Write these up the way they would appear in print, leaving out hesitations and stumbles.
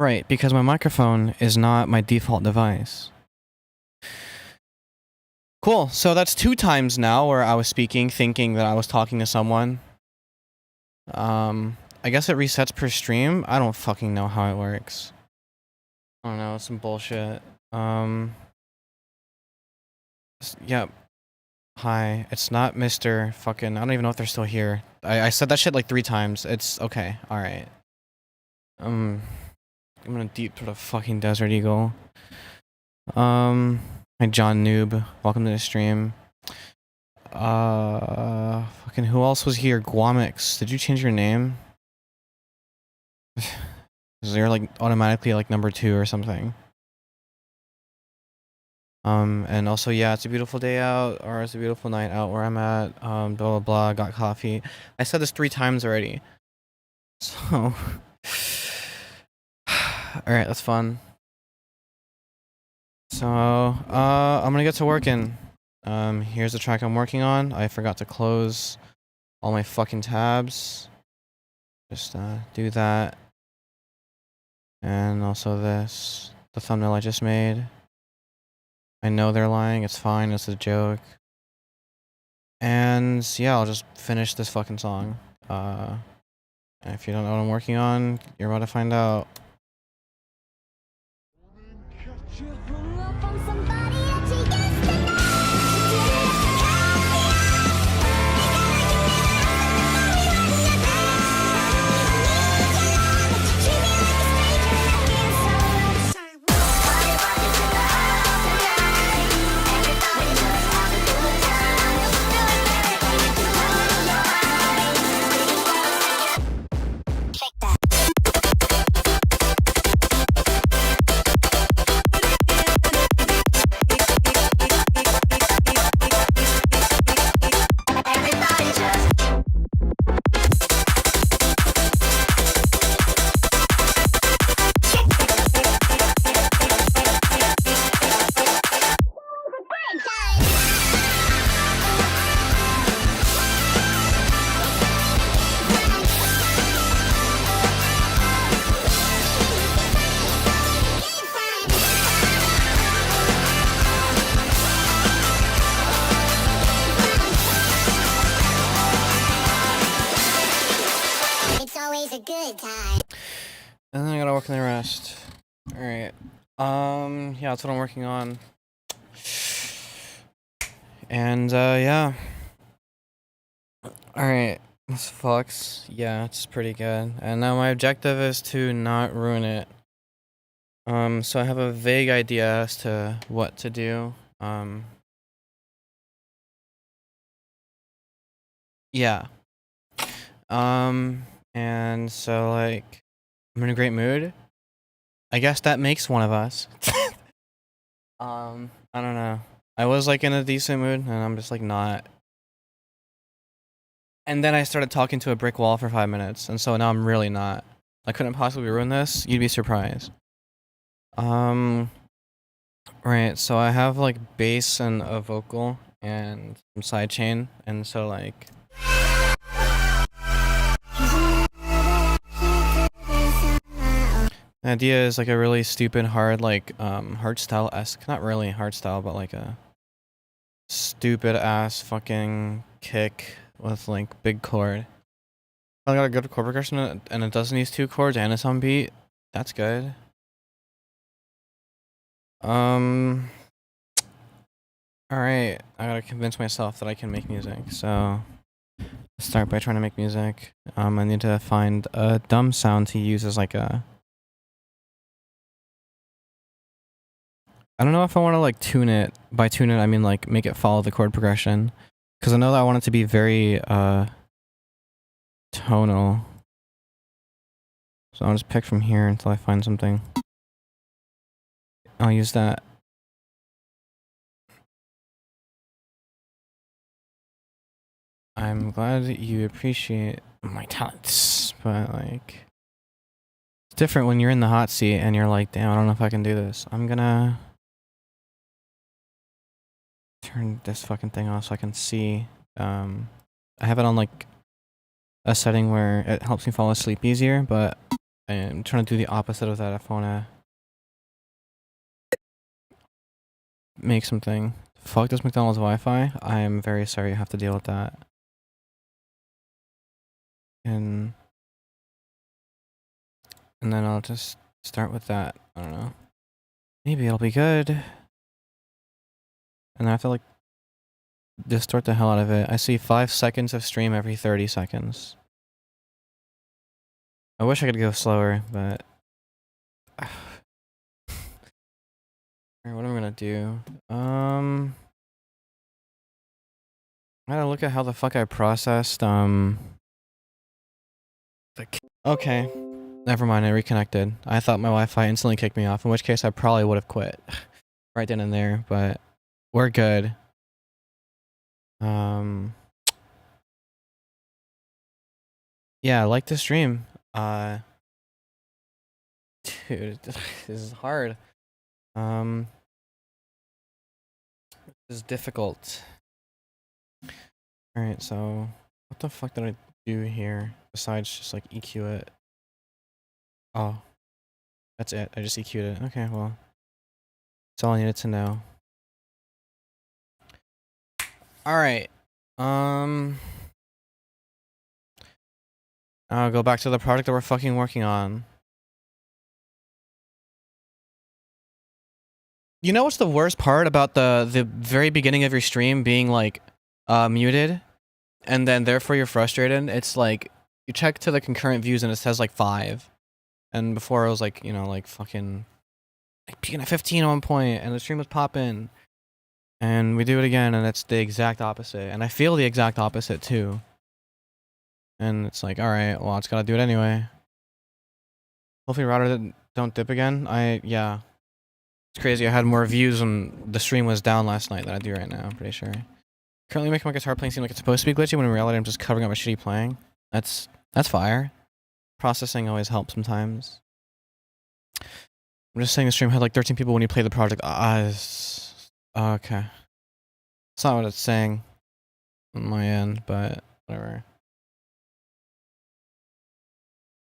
Right, because my microphone is not my default device. Cool, so that's 2 times now where I was speaking, thinking that I was talking to someone. I guess it resets per stream? I don't fucking know how it works. I don't know, it's some bullshit. Yep. Hi, it's not Mr. fucking... I don't even know if they're still here. I said that shit like 3 times. It's okay, alright. I'm gonna deep to the fucking Desert Eagle. Hi John Noob, welcome to the stream. Fucking who else was here? Guamix, did you change your name? Cause you're like automatically like number 2 or something. And also, yeah, it's a beautiful day out, or it's a beautiful night out where I'm at, blah, blah, blah, got coffee. I said this 3 times already. So, alright, that's fun. So, I'm gonna get to working. Here's the track I'm working on. I forgot to close all my fucking tabs. Just, do that. And also this, the thumbnail I just made. I know they're lying, it's fine, it's a joke. And yeah, I'll just finish this fucking song. And if you don't know what I'm working on, you're about to find out. And then I gotta work on the rest. Alright. Yeah, that's what I'm working on. And, yeah. Alright. This fucks. Yeah, it's pretty good. And now my objective is to not ruin it. So I have a vague idea as to what to do. Yeah. And so, like, I'm in a great mood. I guess that makes one of us. I don't know. I was, like, in a decent mood, and I'm just, like, not. And then I started talking to a brick wall for 5 minutes, and so now I'm really not. I couldn't possibly ruin this. You'd be surprised. Right, so I have, like, bass and a vocal and some sidechain, and so, like... The idea is like a really stupid, hard, like, hardstyle-esque, not really hardstyle, but like a stupid ass fucking kick with like big chord. I got a good chord progression and it doesn't use 2 chords and it's on beat. That's good. Alright, I gotta convince myself that I can make music, so let's start by trying to make music. I need to find a dumb sound to use as like a... I don't know if I want to like tune it. By tune it, I mean like make it follow the chord progression. Because I know that I want it to be very tonal. So I'll just pick from here until I find something. I'll use that. I'm glad that you appreciate my talents, but like... It's different when you're in the hot seat and you're like, damn, I don't know if I can do this. I'm gonna... turn this fucking thing off so I can see. I have it on like a setting where it helps me fall asleep easier, but I'm trying to do the opposite of that if I wanna make something. Fuck this McDonald's Wi-Fi. I am very sorry you have to deal with that. And then I'll just start with that. I don't know. Maybe it'll be good. And I have to like distort the hell out of it. I see 5 seconds of stream every 30 seconds. I wish I could go slower, but alright, what am I gonna do? I gotta look at how the fuck I processed okay. Never mind, I reconnected. I thought my Wi-Fi instantly kicked me off, in which case I probably would have quit right then and there, but we're good. Yeah, I like the stream. Dude, this is hard. This is difficult. Alright, so what the fuck did I do here besides just like EQ it? Oh, that's it. I just EQ'd it. Okay, well, that's all I needed to know. Alright. I'll go back to the project that we're fucking working on. You know what's the worst part about the very beginning of your stream being like muted and then therefore you're frustrated? It's like you check to the concurrent views and it says like 5. And before it was like, you know, like fucking like peaking at 15 at one point and the stream was popping. And we do it again and it's the exact opposite. And I feel the exact opposite too. And it's like, alright, well, it's gotta do it anyway. Hopefully router don't dip again. Yeah. It's crazy. I had more views when the stream was down last night than I do right now, I'm pretty sure. Currently making my guitar playing seem like it's supposed to be glitchy when in reality I'm just covering up my shitty playing. That's fire. Processing always helps sometimes. I'm just saying the stream had like 13 people when you play the project. Okay. It's not what it's saying on my end, but whatever.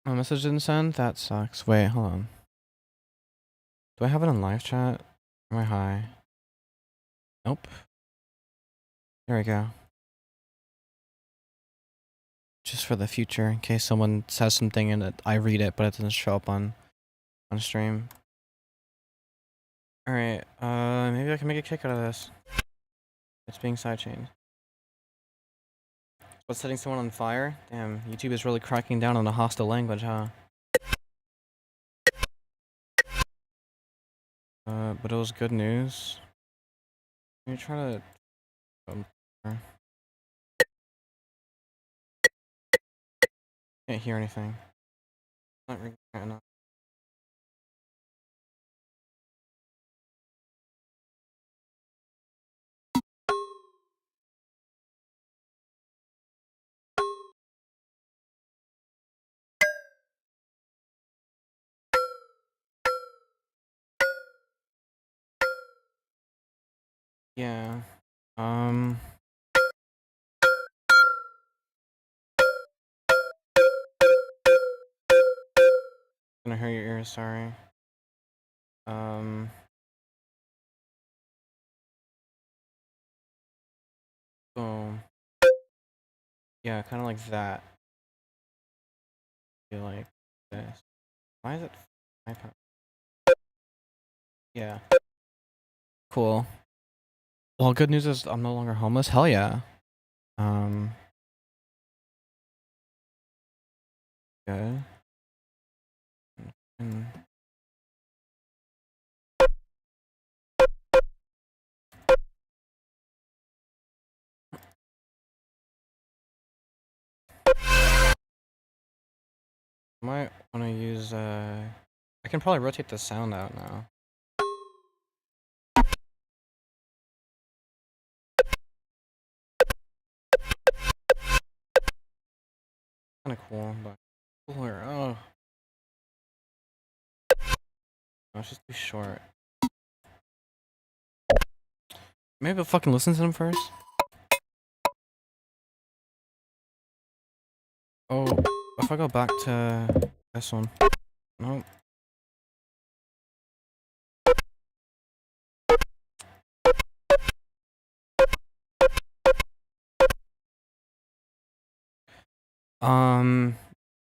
My message didn't send? That sucks. Wait, hold on. Do I have it in live chat? Am I high? Nope. There we go. Just for the future, in case someone says something and I read it, but it doesn't show up on stream. Alright, maybe I can make a kick out of this. It's being sidechained. What's setting someone on fire? Damn, YouTube is really cracking down on the hostile language, huh? But it was good news. Let me try to... Can't hear anything. Not ringing right enough. Yeah. Gonna hurt your ears, sorry. Boom. Yeah, kind of like that. I feel like this. Why is it iPad? Yeah. Cool. Well, good news is I'm no longer homeless. Hell yeah. Good. Might want to use I can probably rotate the sound out now. Kind of cool, but cooler. Oh, no, it's just too short. Maybe I'll fucking listen to them first. Oh, if I go back to this one. Nope.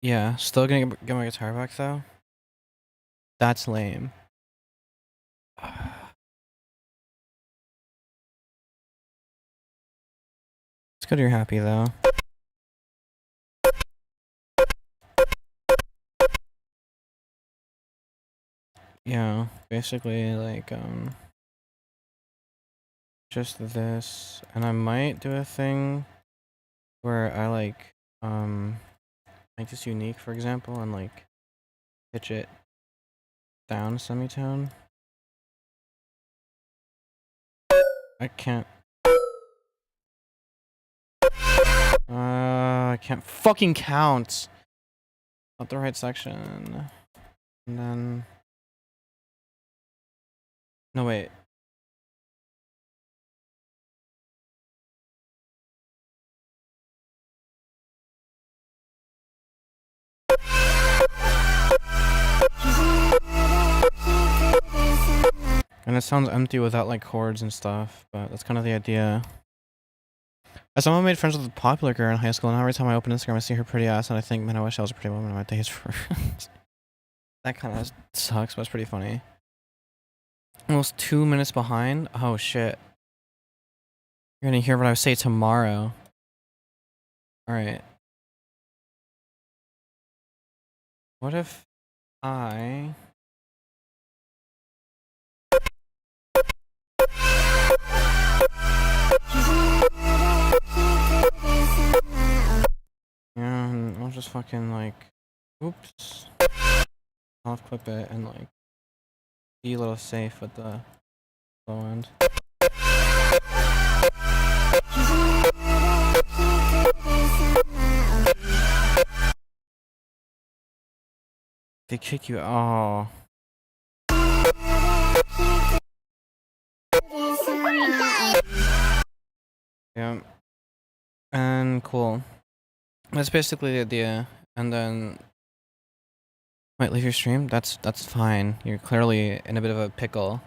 Yeah, still gonna get my guitar back though. That's lame. It's good you're happy though. Yeah, basically like just this, and I might do a thing where I like make this unique, for example, and like pitch it down a semitone. I can't. I can't fucking count. Not the right section. And then. No, wait. And it sounds empty without like chords and stuff, but that's kind of the idea. As someone made friends with a popular girl in high school, and every time I open Instagram, I see her pretty ass, and I think, man, I wish I was a pretty woman in my days for. That kind of sucks, but it's pretty funny. Almost 2 minutes behind. Oh shit. You're gonna hear what I say tomorrow. Alright. What if I... Yeah, and I'll just fucking like... Oops. I'll clip it and like... Be a little safe with the low end. They kick you. Oh. Yeah. And cool. That's basically the idea. And then wait, leave your stream? That's fine. You're clearly in a bit of a pickle.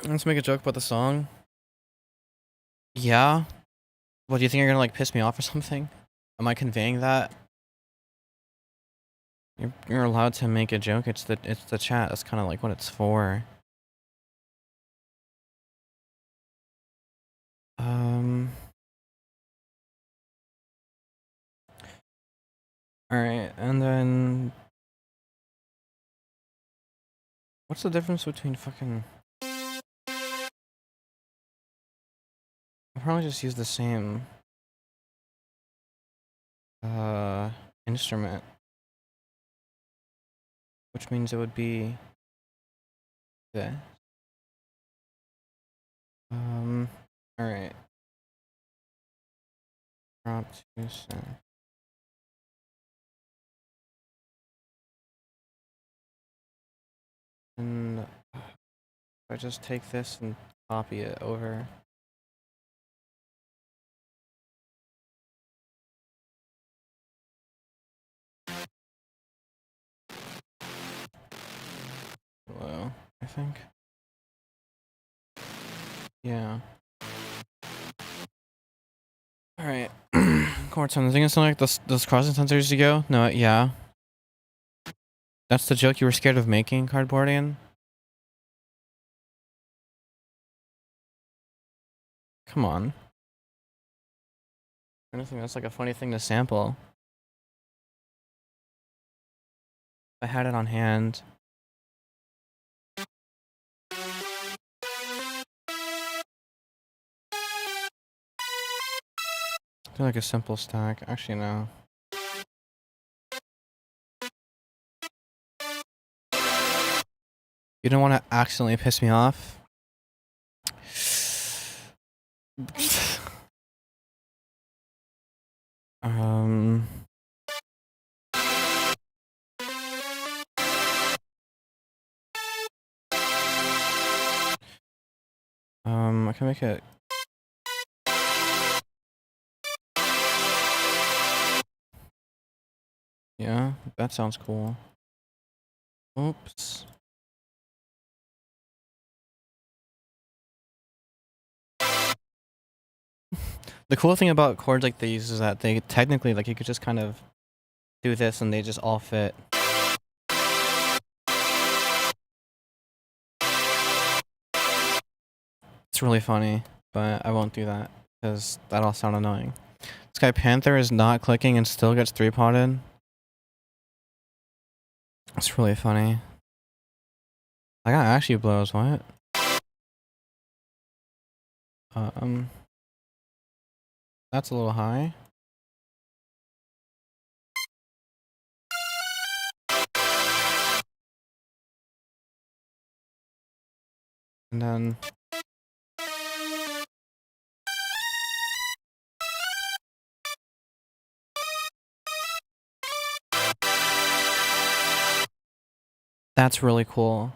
Let's make a joke about the song. Yeah. What, do you think you're gonna like piss me off or something? Am I conveying that? You're allowed to make a joke. It's the chat. That's kind of like what it's for. All right, and then what's the difference between fucking? I'll probably just use the same instrument, which means it would be this. All right. Drop to send. And if I just take this and copy it over. Hello, I think. Yeah. All right. Chord tone. The thing is something like those crossing sensors you go. No, yeah. That's the joke you were scared of making, Cardboardian? Come on. I don't think that's like a funny thing to sample. If I had it on hand. Do like a simple stack. Actually, no. You don't want to accidentally piss me off? I can make it Yeah, that sounds cool. Oops. The cool thing about chords like these is that they technically, like, you could just kind of do this and they just all fit. It's really funny, but I won't do that because that'll sound annoying. This guy Panther is not clicking and still gets 3-potted. It's really funny. I got actually blows, what? That's a little high. And then that's really cool.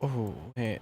Oh, wait.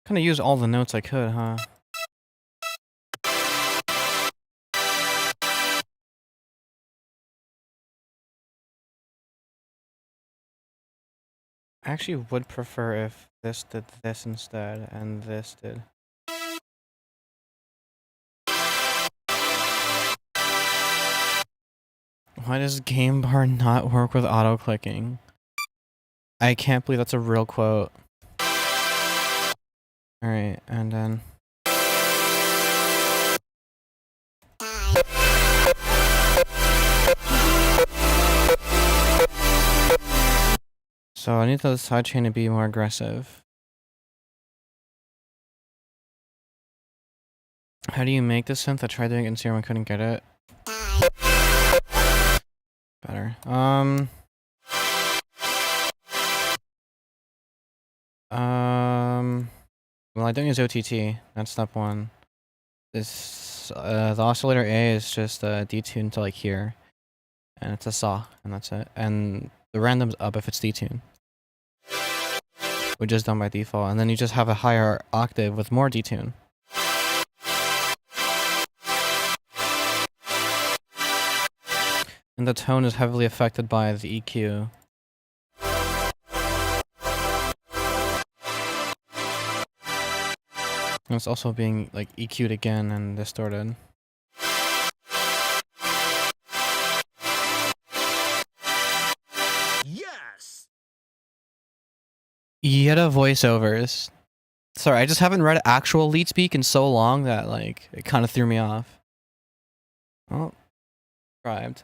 Kind of use all the notes I could, huh? I actually would prefer if this did this instead and this did. Why does game bar not work with auto clicking? I can't believe that's a real quote. Alright, and then so I need the sidechain to be more aggressive. How do you make this synth? I tried doing it in Serum and couldn't get it. Better. Well, I don't use OTT. That's step one. This the oscillator A is just detuned to like here, and it's a saw, and that's it. And the random's up if it's detuned, which is done by default. And then you just have a higher octave with more detune. And the tone is heavily affected by the EQ. And it's also being like EQ'd again and distorted. Yes. Yetta voiceovers. Sorry, I just haven't read actual lead speak in so long that like it kind of threw me off. Oh, subscribed.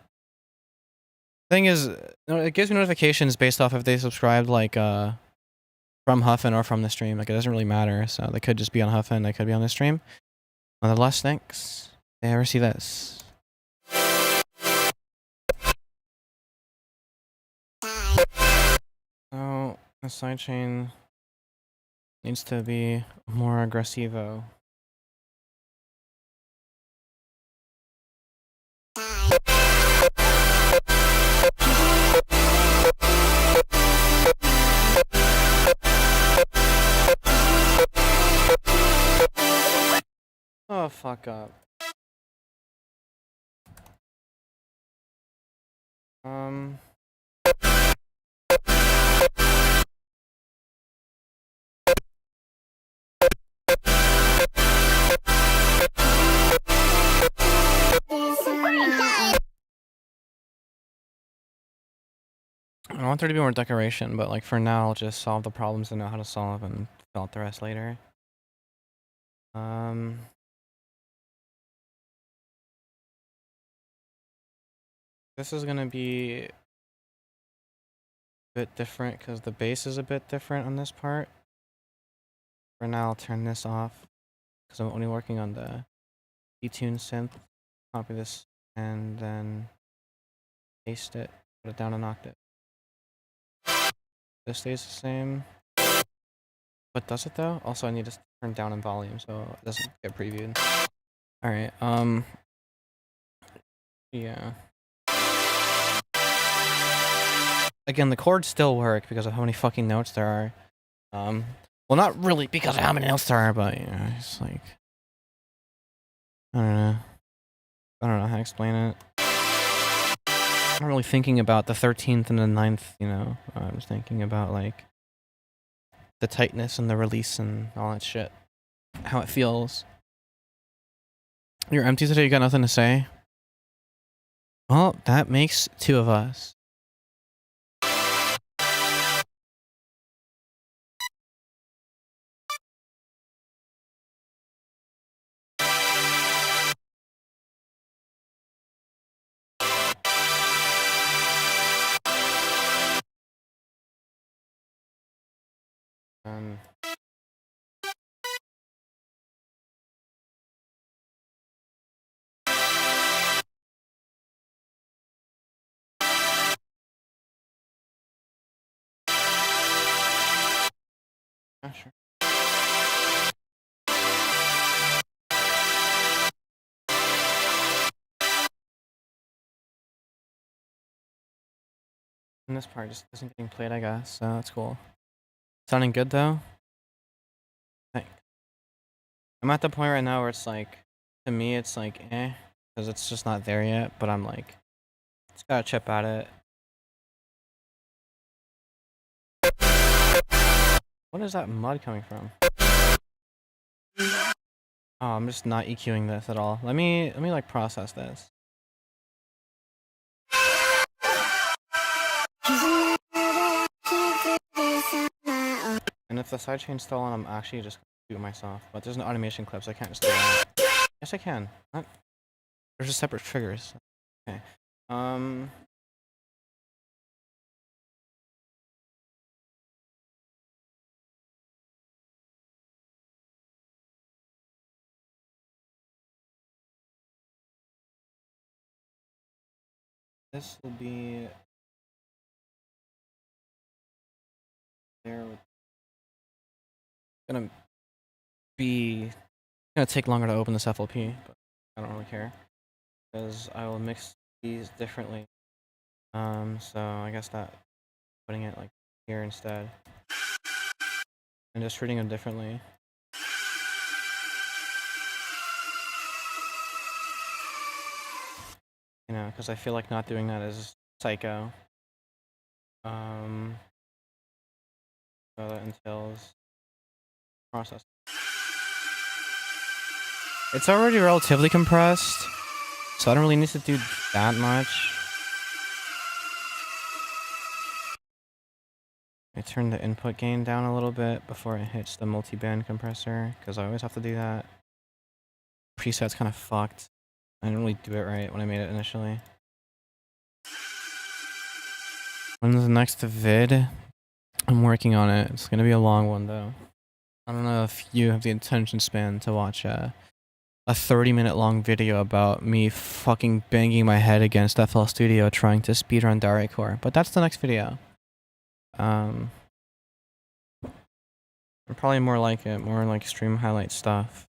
Thing is, it gives me notifications based off if they subscribed like from Huffin or from the stream. Like it doesn't really matter. So they could just be on Huffin, they could be on the stream. Nonetheless, thanks. They ever see this? Oh, the sidechain needs to be more aggressivo. Oh, fuck up. I want there to be more decoration, but like for now, I'll just solve the problems I know how to solve and fill out the rest later. This is gonna be bit different because the bass is a bit different on this part. For now, I'll turn this off because I'm only working on the detune synth. Copy this and then paste it, put it down an octave. This stays the same. But does it though? Also, I need to turn down in volume so it doesn't get previewed. Alright, yeah. Again, the chords still work because of how many fucking notes there are. Well, not really because of how many notes there are, but, you know, it's like... I don't know. I don't know how to explain it. I'm not really thinking about the 13th and the 9th, you know? I'm just thinking about, like, the tightness and the release and all that shit. How it feels. You're empty today? You got nothing to say? Well, that makes two of us. Um... Yeah, sure. And this part just isn't getting played, I guess, so that's cool. Sounding good, though? Thanks. I'm at the point right now where it's like, to me, it's like, eh, because it's just not there yet, but I'm like, just gotta chip at it. What is that mud coming from? Oh, I'm just not EQing this at all. Let me like process this. And if the sidechain's still on, I'm actually just gonna do it myself. But there's no automation clip, so I can't just do that. Yes, I can. What? There's just separate triggers. Okay. This will be there. Gonna be gonna take longer to open this FLP, but I don't really care because I will mix these differently. So I guess that putting it like here instead and just treating them differently. You know, because I feel like not doing that is psycho. So that entails process. It's already relatively compressed, so I don't really need to do that much. I turn the input gain down a little bit before it hits the multi-band compressor, because I always have to do that. Preset's kind of fucked. I didn't really do it right when I made it initially. When's the next vid? I'm working on it. It's gonna be a long one though. I don't know if you have the attention span to watch a 30-minute long video about me fucking banging my head against FL Studio trying to speedrun dariacore, but that's the next video. Probably more like it, more like stream highlight stuff.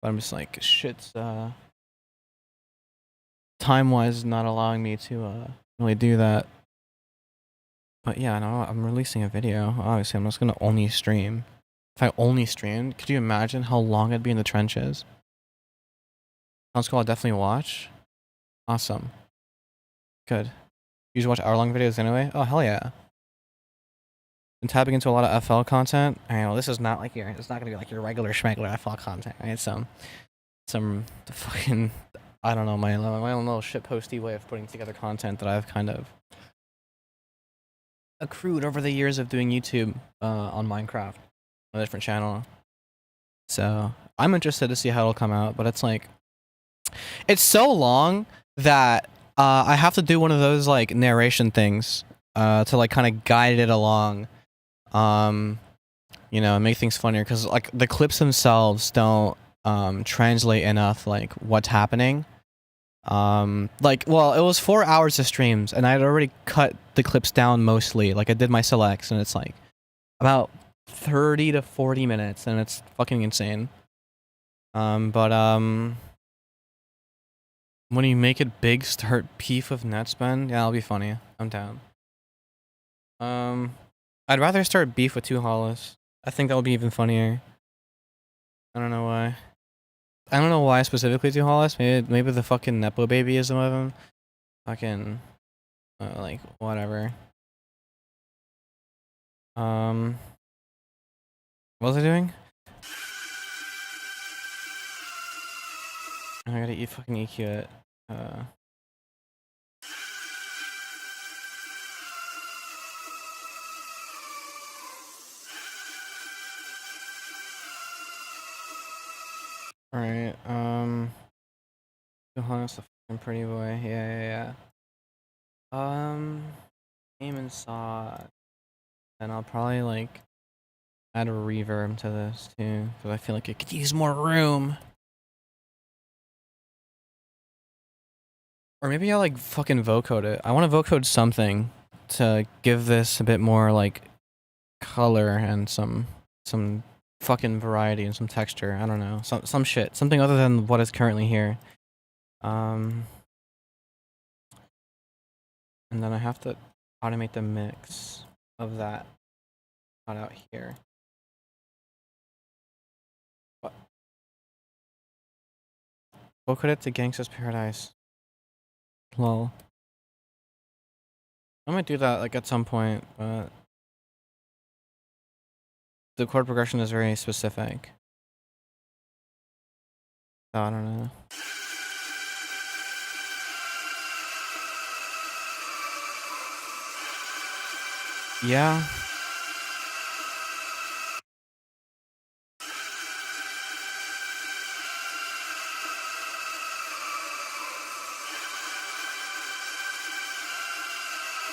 But I'm just like, shit's time-wise not allowing me to really do that. But yeah, no, I'm releasing a video. Obviously, I'm just gonna only stream. If I only streamed, could you imagine how long I'd be in the trenches? Sounds cool, I'll definitely watch. Awesome. Good. You usually watch hour-long videos anyway? Oh, hell yeah. Been tapping into a lot of FL content. I know, this is not like your, it's not gonna be like your regular schmegler FL content, right? Some fucking, I don't know, my own little shitposty way of putting together content that I've kind of accrued over the years of doing YouTube on Minecraft on a different channel. So I'm interested to see how it'll come out, but it's like, it's so long that I have to do one of those like narration things to like kind of guide it along. You know, make things funnier because like the clips themselves don't translate enough like what's happening. Like, well, it was 4 hours of streams and I had already cut the clips down mostly. Like I did my selects and it's like about 30 to 40 minutes and it's fucking insane. But when you make it big, start beef with net spend. Yeah, that'll be funny. I'm down. I'd rather start beef with 2 hollows. I think that would be even funnier. I don't know why. I don't know why specifically 2 hollows. Maybe the fucking Nepo baby is one of them. Fucking, like, whatever. What was I doing? I gotta fucking EQ it. Alright, Johannes the fucking pretty boy. Yeah. Aim and saw. And I'll probably, like, add a reverb to this, too. Because I feel like it could use more room. Or maybe I'll, like, fucking vocode it. I want to vocode something to give this a bit more, like, color and some fucking variety and some texture. I don't know. Some shit. Something other than what is currently here. And then I have to automate the mix of that out here. What? Vocode it to Gangsta's Paradise. Lol. I might do that, like, at some point, but the chord progression is very specific. So I don't know. Yeah.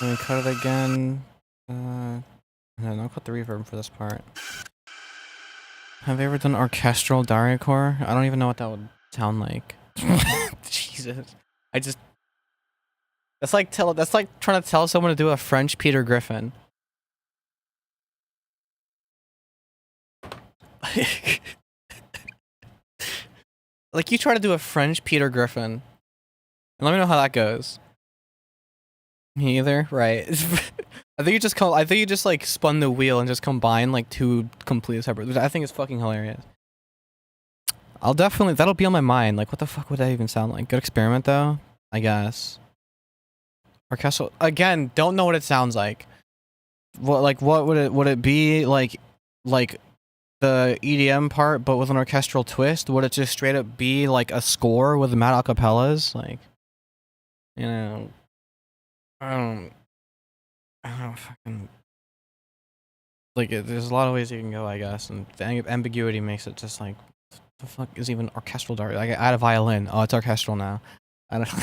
Let me cut it again. And then I'll cut the reverb for this part. Have you ever done orchestral dariacore? I don't even know what that would sound like. Jesus. That's like trying to tell someone to do a French Peter Griffin. Like you try to do a French Peter Griffin. And let me know how that goes. Me either, right? I think you just like spun the wheel and just combined like 2 completely separate. I think it's fucking hilarious. That'll be on my mind. Like, what the fuck would that even sound like? Good experiment though, I guess. Orchestral again. Don't know what it sounds like. What would it be like the EDM part, but with an orchestral twist? Would it just straight up be like a score with mad acapellas? Like, you know, I don't fucking like it. There's a lot of ways you can go, I guess, and the ambiguity makes it just like, the fuck is even orchestral dart? Like, add a violin. Oh, it's orchestral now. I don't.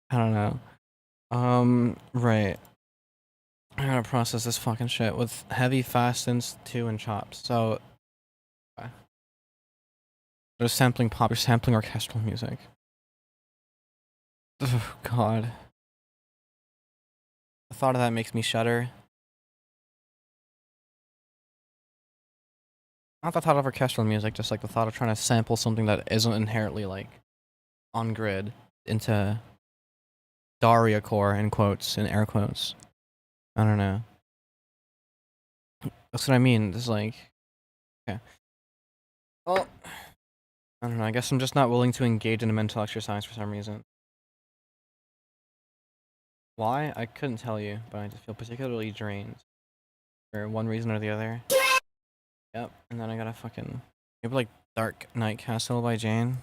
I don't know. Right. I gotta process this fucking shit with heavy fast inst 2 and chops. So, there's sampling pop. You're sampling orchestral music. Oh god. The thought of that makes me shudder. Not the thought of orchestral music, just like the thought of trying to sample something that isn't inherently like on grid into dariacore in quotes, in air quotes. I don't know. That's what I mean. It's like, okay. Well, I don't know. I guess I'm just not willing to engage in a mental exercise for some reason. Why? I couldn't tell you, but I just feel particularly drained. For one reason or the other. Yep, and then I gotta fucking... Maybe like Dark Knight Castle by Jane?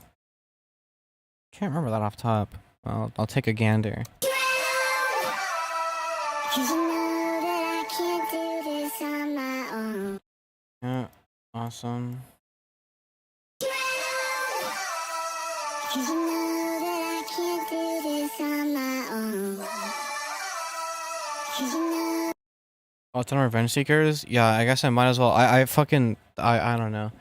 Can't remember that off top. I'll take a gander. Yeah, awesome. Oh, it's on Revenge Seekers? Yeah, I guess I might as well. I don't know.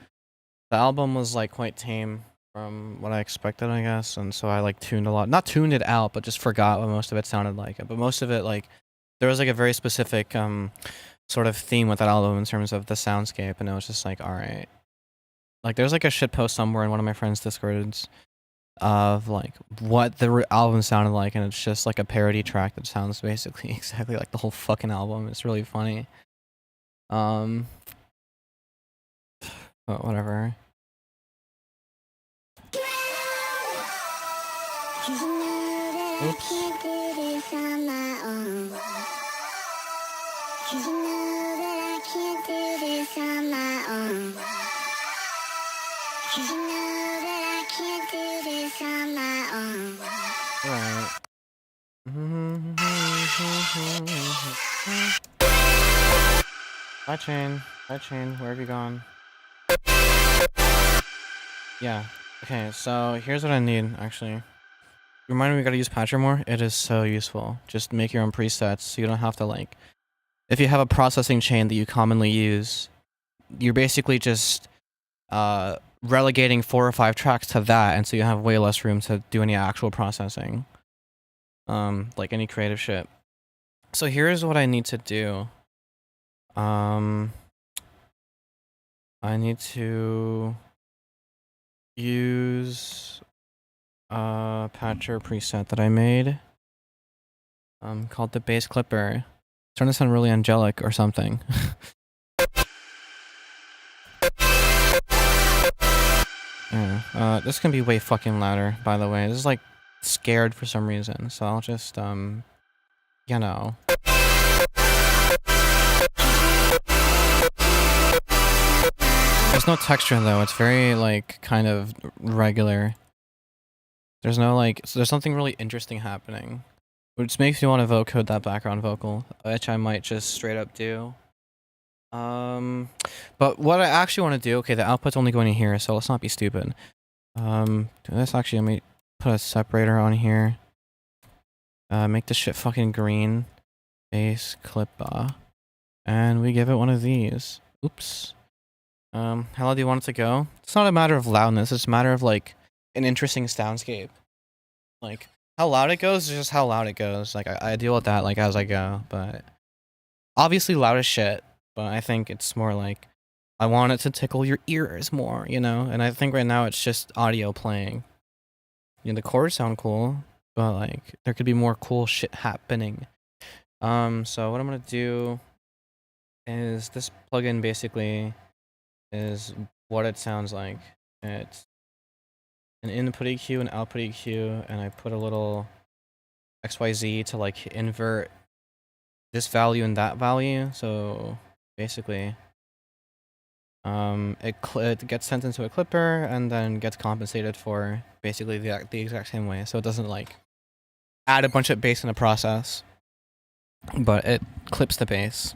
The album was like quite tame from what I expected, I guess, and so I like tuned a lot. Not tuned it out, but just forgot what most of it sounded like. But most of it, like, there was like a very specific sort of theme with that album in terms of the soundscape, and it was just like, all right. Like, there's like a shit post somewhere in one of my friends' Discords of like what the album sounded like, and it's just like a parody track that sounds basically exactly like the whole fucking album. It's really funny. But whatever. Oops. Alright. Hi Chain. Hi Chain, where have you gone? Yeah. Okay, so here's what I need, actually. Remind me we gotta use Patcher more. It is so useful. Just make your own presets so you don't have to, like... If you have a processing chain that you commonly use, you're basically just relegating 4 or 5 tracks to that, and so you have way less room to do any actual processing. Like any creative shit. So here's what I need to do. I need to use a patcher preset that I made called the bass clipper. It's trying to sound really angelic or something. Yeah, this can be way fucking louder, by the way. This is like scared for some reason, so I'll just you know. There's no texture though, it's very like kind of regular. There's no like, there's something really interesting happening, which makes me want to vocode that background vocal, which I might just straight up do. But what I actually want to do, okay, the output's only going in here, so let's not be stupid. Let's actually, let me put a separator on here. Make this shit fucking green. Bass clip, and we give it one of these. Oops. How loud do you want it to go? It's not a matter of loudness, it's a matter of like an interesting soundscape. Like how loud it goes is just how loud it goes. Like I deal with that like as I go, but obviously loud as shit. But I think it's more like I want it to tickle your ears more, you know? And I think right now it's just audio playing. You know, the chords sound cool, but like there could be more cool shit happening. So what I'm gonna do is this plugin basically is what it sounds like. It's an input EQ, an output EQ, and I put a little XYZ to like invert this value and that value. So basically, it gets sent into a clipper and then gets compensated for basically the exact same way. So it doesn't like add a bunch of bass in the process, but it clips the bass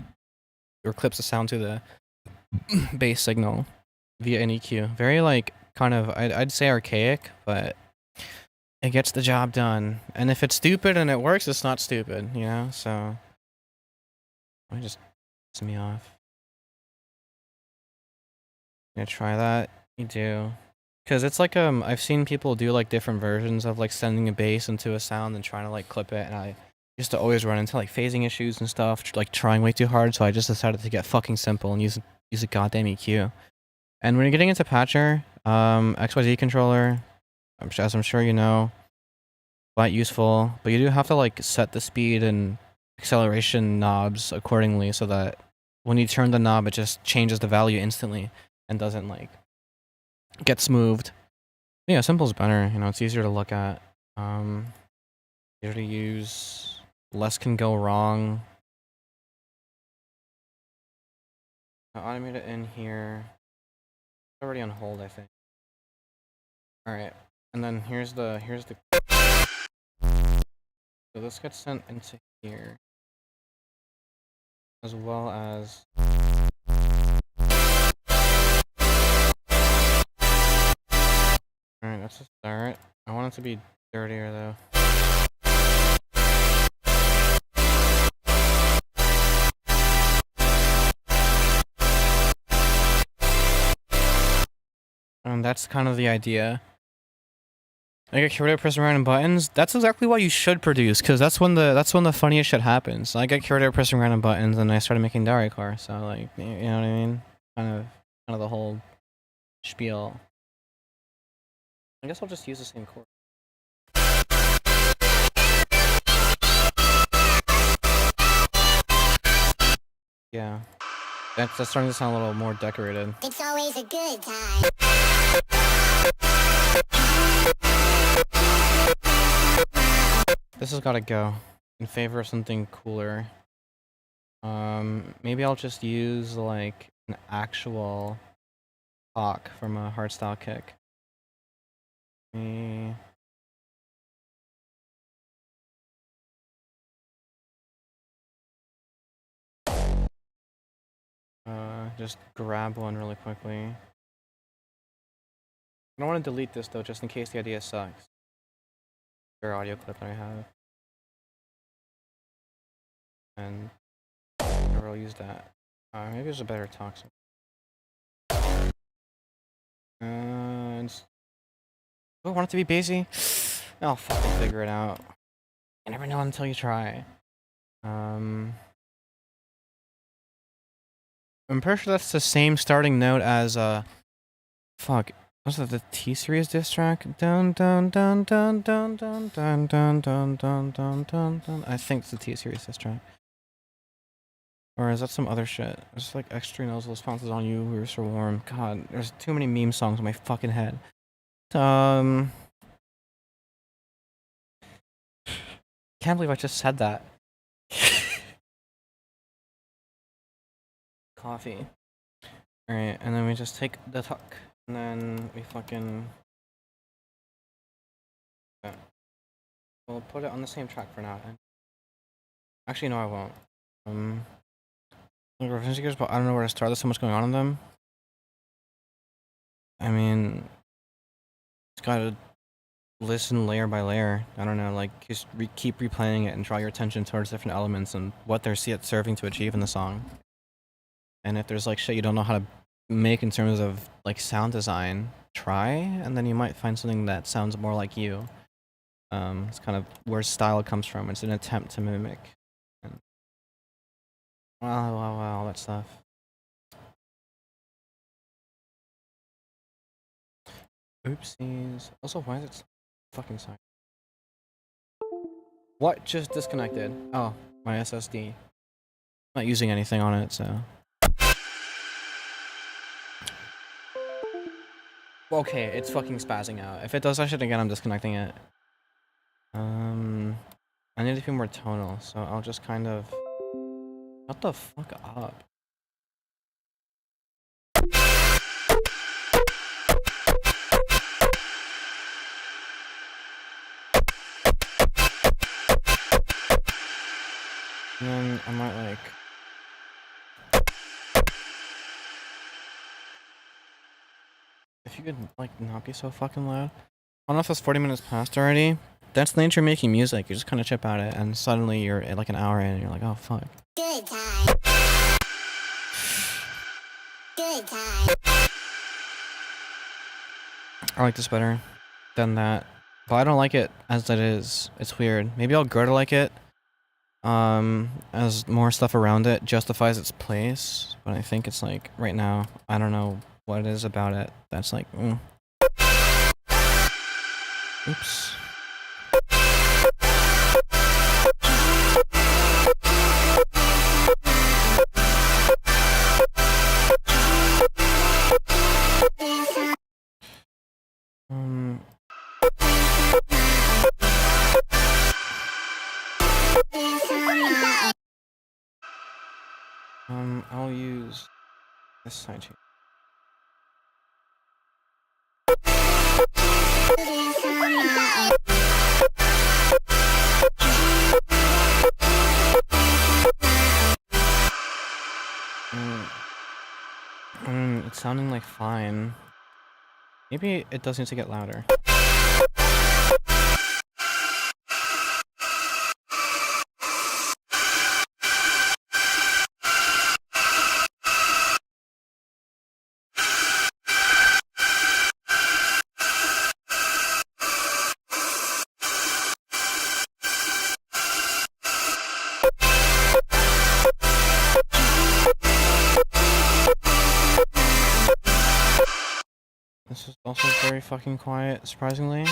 or clips the sound to the bass signal via an EQ. Very like kind of I'd say archaic, but it gets the job done. And if it's stupid and it works, it's not stupid, you know? So I just piss me off. I'm gonna try that. You do. Cause it's like I've seen people do like different versions of like sending a bass into a sound and trying to like clip it, and I used to always run into like phasing issues and stuff, like trying way too hard, so I just decided to get fucking simple and use a goddamn EQ. And when you're getting into Patcher, XYZ controller, as I'm sure you know, quite useful, but you do have to like set the speed and acceleration knobs accordingly so that when you turn the knob, it just changes the value instantly and doesn't like get smoothed. Yeah, simple's better, you know, it's easier to look at, easier to use, less can go wrong. I'll automate it in here. It's already on hold, I think. Alright, and then here's the so this gets sent into here, as well as alright, that's a start. I want it to be dirtier though. And that's kind of the idea. I get carried away pressing random buttons. That's exactly what you should produce, because that's when the funniest shit happens. I got carried away pressing random buttons, and I started making dariacore. So like, you know what I mean? Kind of the whole spiel. I guess I'll just use the same chord. Yeah, that's starting to sound a little more decorated. It's always a good time. This has got to go in favor of something cooler. Maybe I'll just use like an actual talk from a hardstyle kick. Just grab one really quickly. I don't want to delete this though, just in case the idea sucks. Your audio clip that I have. And I'll use that. Maybe there's a better talk. Do I want it to be bassy? I'll fucking figure it out. You never know until you try. I'm pretty sure that's the same starting note as fuck. Was that the T series diss track? Dun dun dun dun dun dun dun dun dun dun dun dun dun. I think it's the T series diss track. Or is that some other shit? It's like extra nozzle responses on you, we were so warm. God, there's too many meme songs in my fucking head. Can't believe I just said that. Coffee. Alright, and then we just take the tuck, and then we fucking... Yeah. We'll put it on the same track for now. Actually, no, I won't. But I don't know where to start. There's so much going on in them. I mean, it's gotta listen layer by layer. I don't know, like, just keep replaying it and draw your attention towards different elements and what they're serving to achieve in the song. And if there's like shit you don't know how to make in terms of like sound design, try, and then you might find something that sounds more like you. It's kind of where style comes from. It's an attempt to mimic. And, all that stuff. Oopsies. Also, why is it fucking silent? What just disconnected? Oh, my SSD. Not using anything on it, so. Okay, it's fucking spazzing out. If it does that shit again, I'm disconnecting it. I need to be more tonal, so I'll just kind of... Shut the fuck up. And then I might like... If you could like not be so fucking loud. I don't know if it's 40 minutes past already. That's nature making music. You just kind of chip at it, and suddenly you're at like an hour in, and you're like, oh fuck. Good time. Good time. I like this better than that, but I don't like it as it is. It's weird. Maybe I'll grow to like it. As more stuff around it justifies its place, but I think it's like right now, I don't know what it is about it that's like, Oops. I'll use this side here. It's sounding like fine. Maybe it does need to get louder. This is also very fucking quiet, surprisingly. So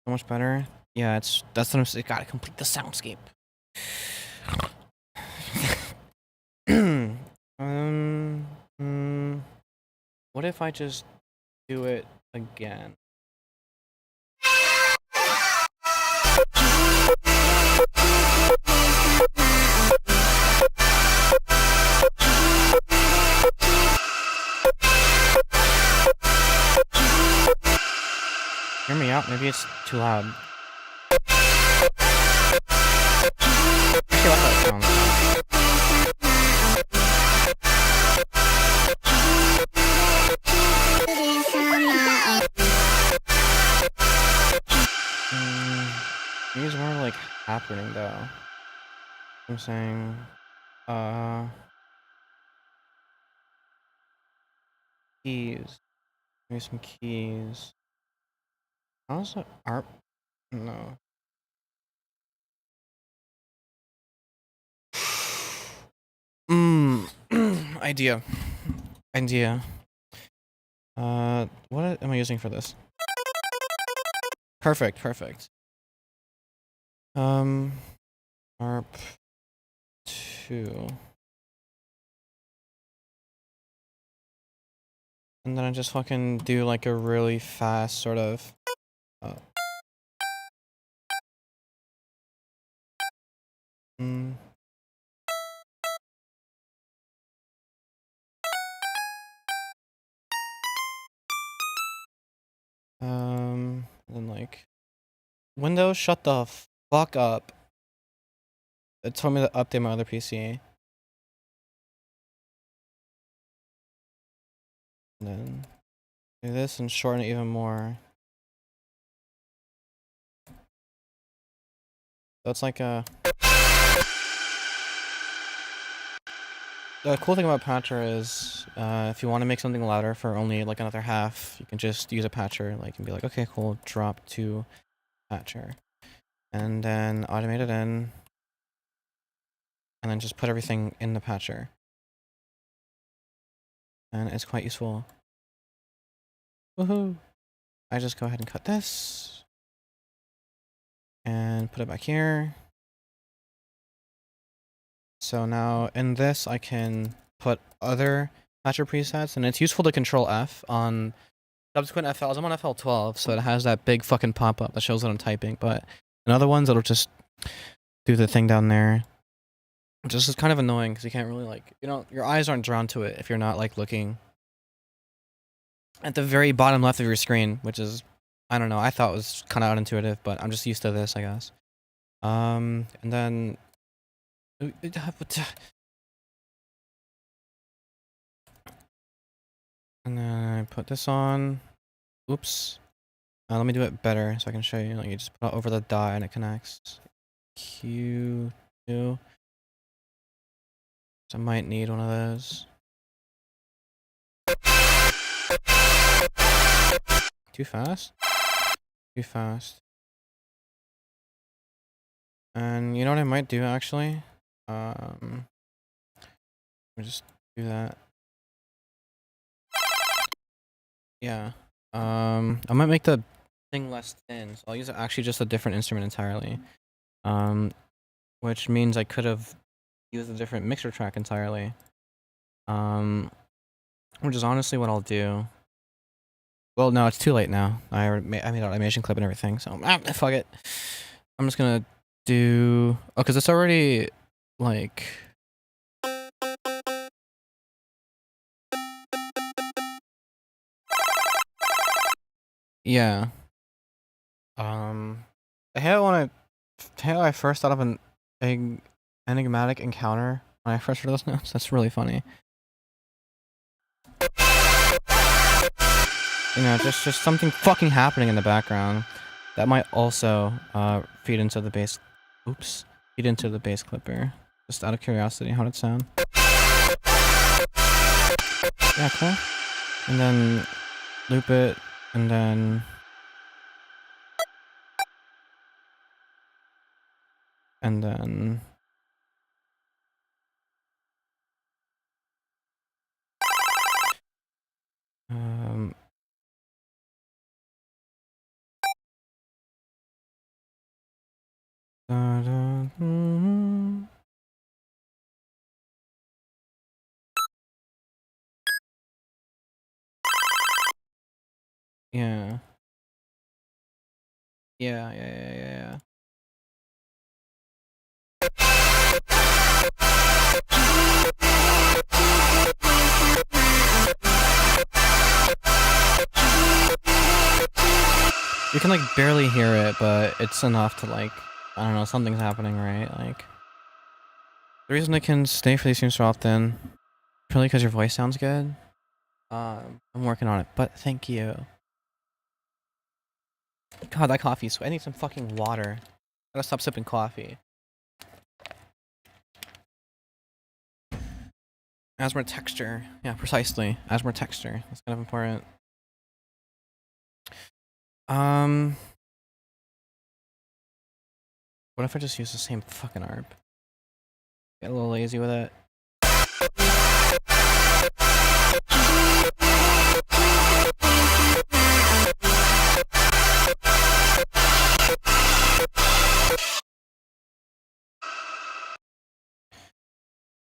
much better. Yeah, that's what I'm saying. Gotta complete the soundscape. What if I just do it again? Hear me out. Maybe it's too loud. Actually, I like how it sounds. These more like happening though. I'm saying, keys. Maybe some keys. How's the art? No. Idea. Idea. What am I using for this? Perfect, perfect. ARP 2. And then I just fucking do like a really fast sort of then like Windows, shut the fuck up. It told me to update my other PC. And then do this and shorten it even more. So it's like a... The cool thing about Patcher is, if you want to make something louder for only like another half, you can just use a Patcher, like, and be like, okay, cool, drop to Patcher. And then automate it in. And then just put everything in the Patcher. And it's quite useful. Woohoo! I just go ahead and cut this. And put it back here. So now in this, I can put other Patcher presets, and it's useful to control F on subsequent FLs. I'm on FL12, so it has that big fucking pop-up that shows that I'm typing, but in other ones, it'll just do the thing down there. Which is kind of annoying, because you can't really, like, you know, your eyes aren't drawn to it if you're not, like, looking at the very bottom left of your screen, which is, I don't know, I thought was kind of unintuitive, but I'm just used to this, I guess. And then... And then I put this on. Oops. Let me do it better so I can show you. Like, you just put it over the dot and it connects. Q2. So I might need one of those. Too fast? Too fast. And you know what I might do actually? Let me just do that. Yeah. I might make the thing less thin, so I'll use actually just a different instrument entirely. Which means I could have used a different mixer track entirely. Which is honestly what I'll do. Well, no, it's too late now. I made an animation clip and everything, so fuck it. I'm just gonna do... Oh, because it's already, like... Yeah. How I first thought of an enigmatic encounter when I first heard those notes. That's really funny. You know, just something fucking happening in the background that might also feed into the bass. Oops, feed into the bass clipper. Just out of curiosity, how'd it sound? Yeah, cool. And then loop it, and then Um. Yeah. Yeah. You can like barely hear it, but it's enough to like, I don't know, something's happening, right? Like, the reason I can stay for these streams so often, probably because your voice sounds good. I'm working on it, but thank you. God, that coffee's sweet. I need some fucking water. Gotta stop sipping coffee. Asthma texture. Yeah, precisely. Asthma texture. That's kind of important. What if I just use the same fucking ARP? Get a little lazy with it.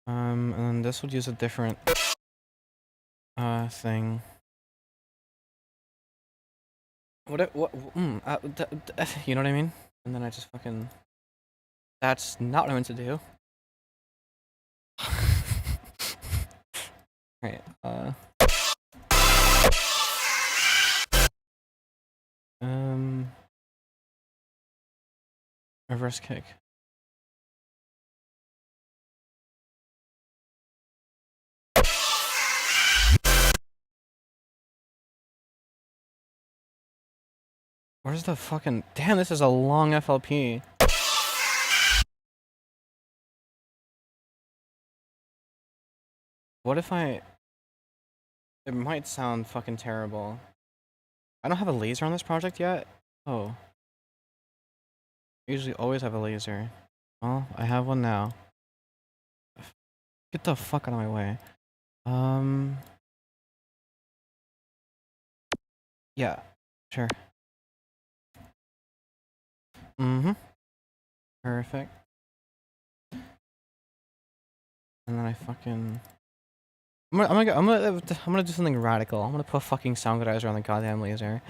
And then this would use a different thing. You know what I mean? And then I just fucking... That's not what I meant to do. Right, reverse kick. Where's the fucking... Damn, this is a long FLP. What if I... It might sound fucking terrible. I don't have a laser on this project yet? Oh. I usually always have a laser. Well, I have one now. Get the fuck out of my way. Yeah. Sure. Mm-hmm. Perfect. And then I fucking... I'm gonna do something radical. I'm gonna put a fucking sound geyser on the goddamn laser.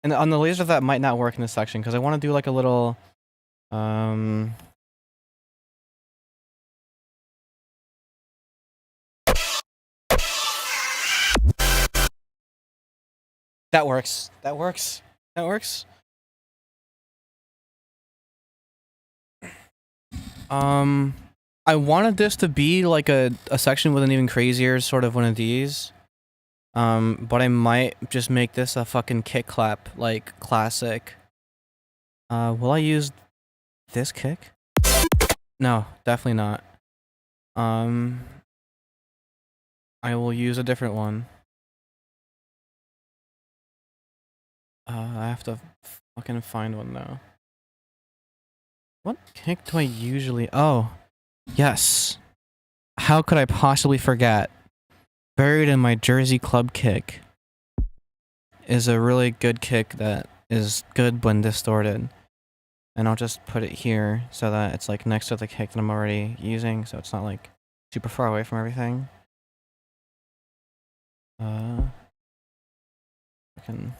And on the laser that might not work in this section, because I want to do like a little... That works. That works. That works. I wanted this to be like a section with an even crazier sort of one of these. But I might just make this a fucking kick clap, like classic. Will I use this kick? No, definitely not. I will use a different one. I have to fucking find one though. What kick do I usually... Oh, yes. How could I possibly forget? Buried in my Jersey Club kick is a really good kick that is good when distorted. And I'll just put it here so that it's like next to the kick that I'm already using, so it's not like super far away from everything. I can...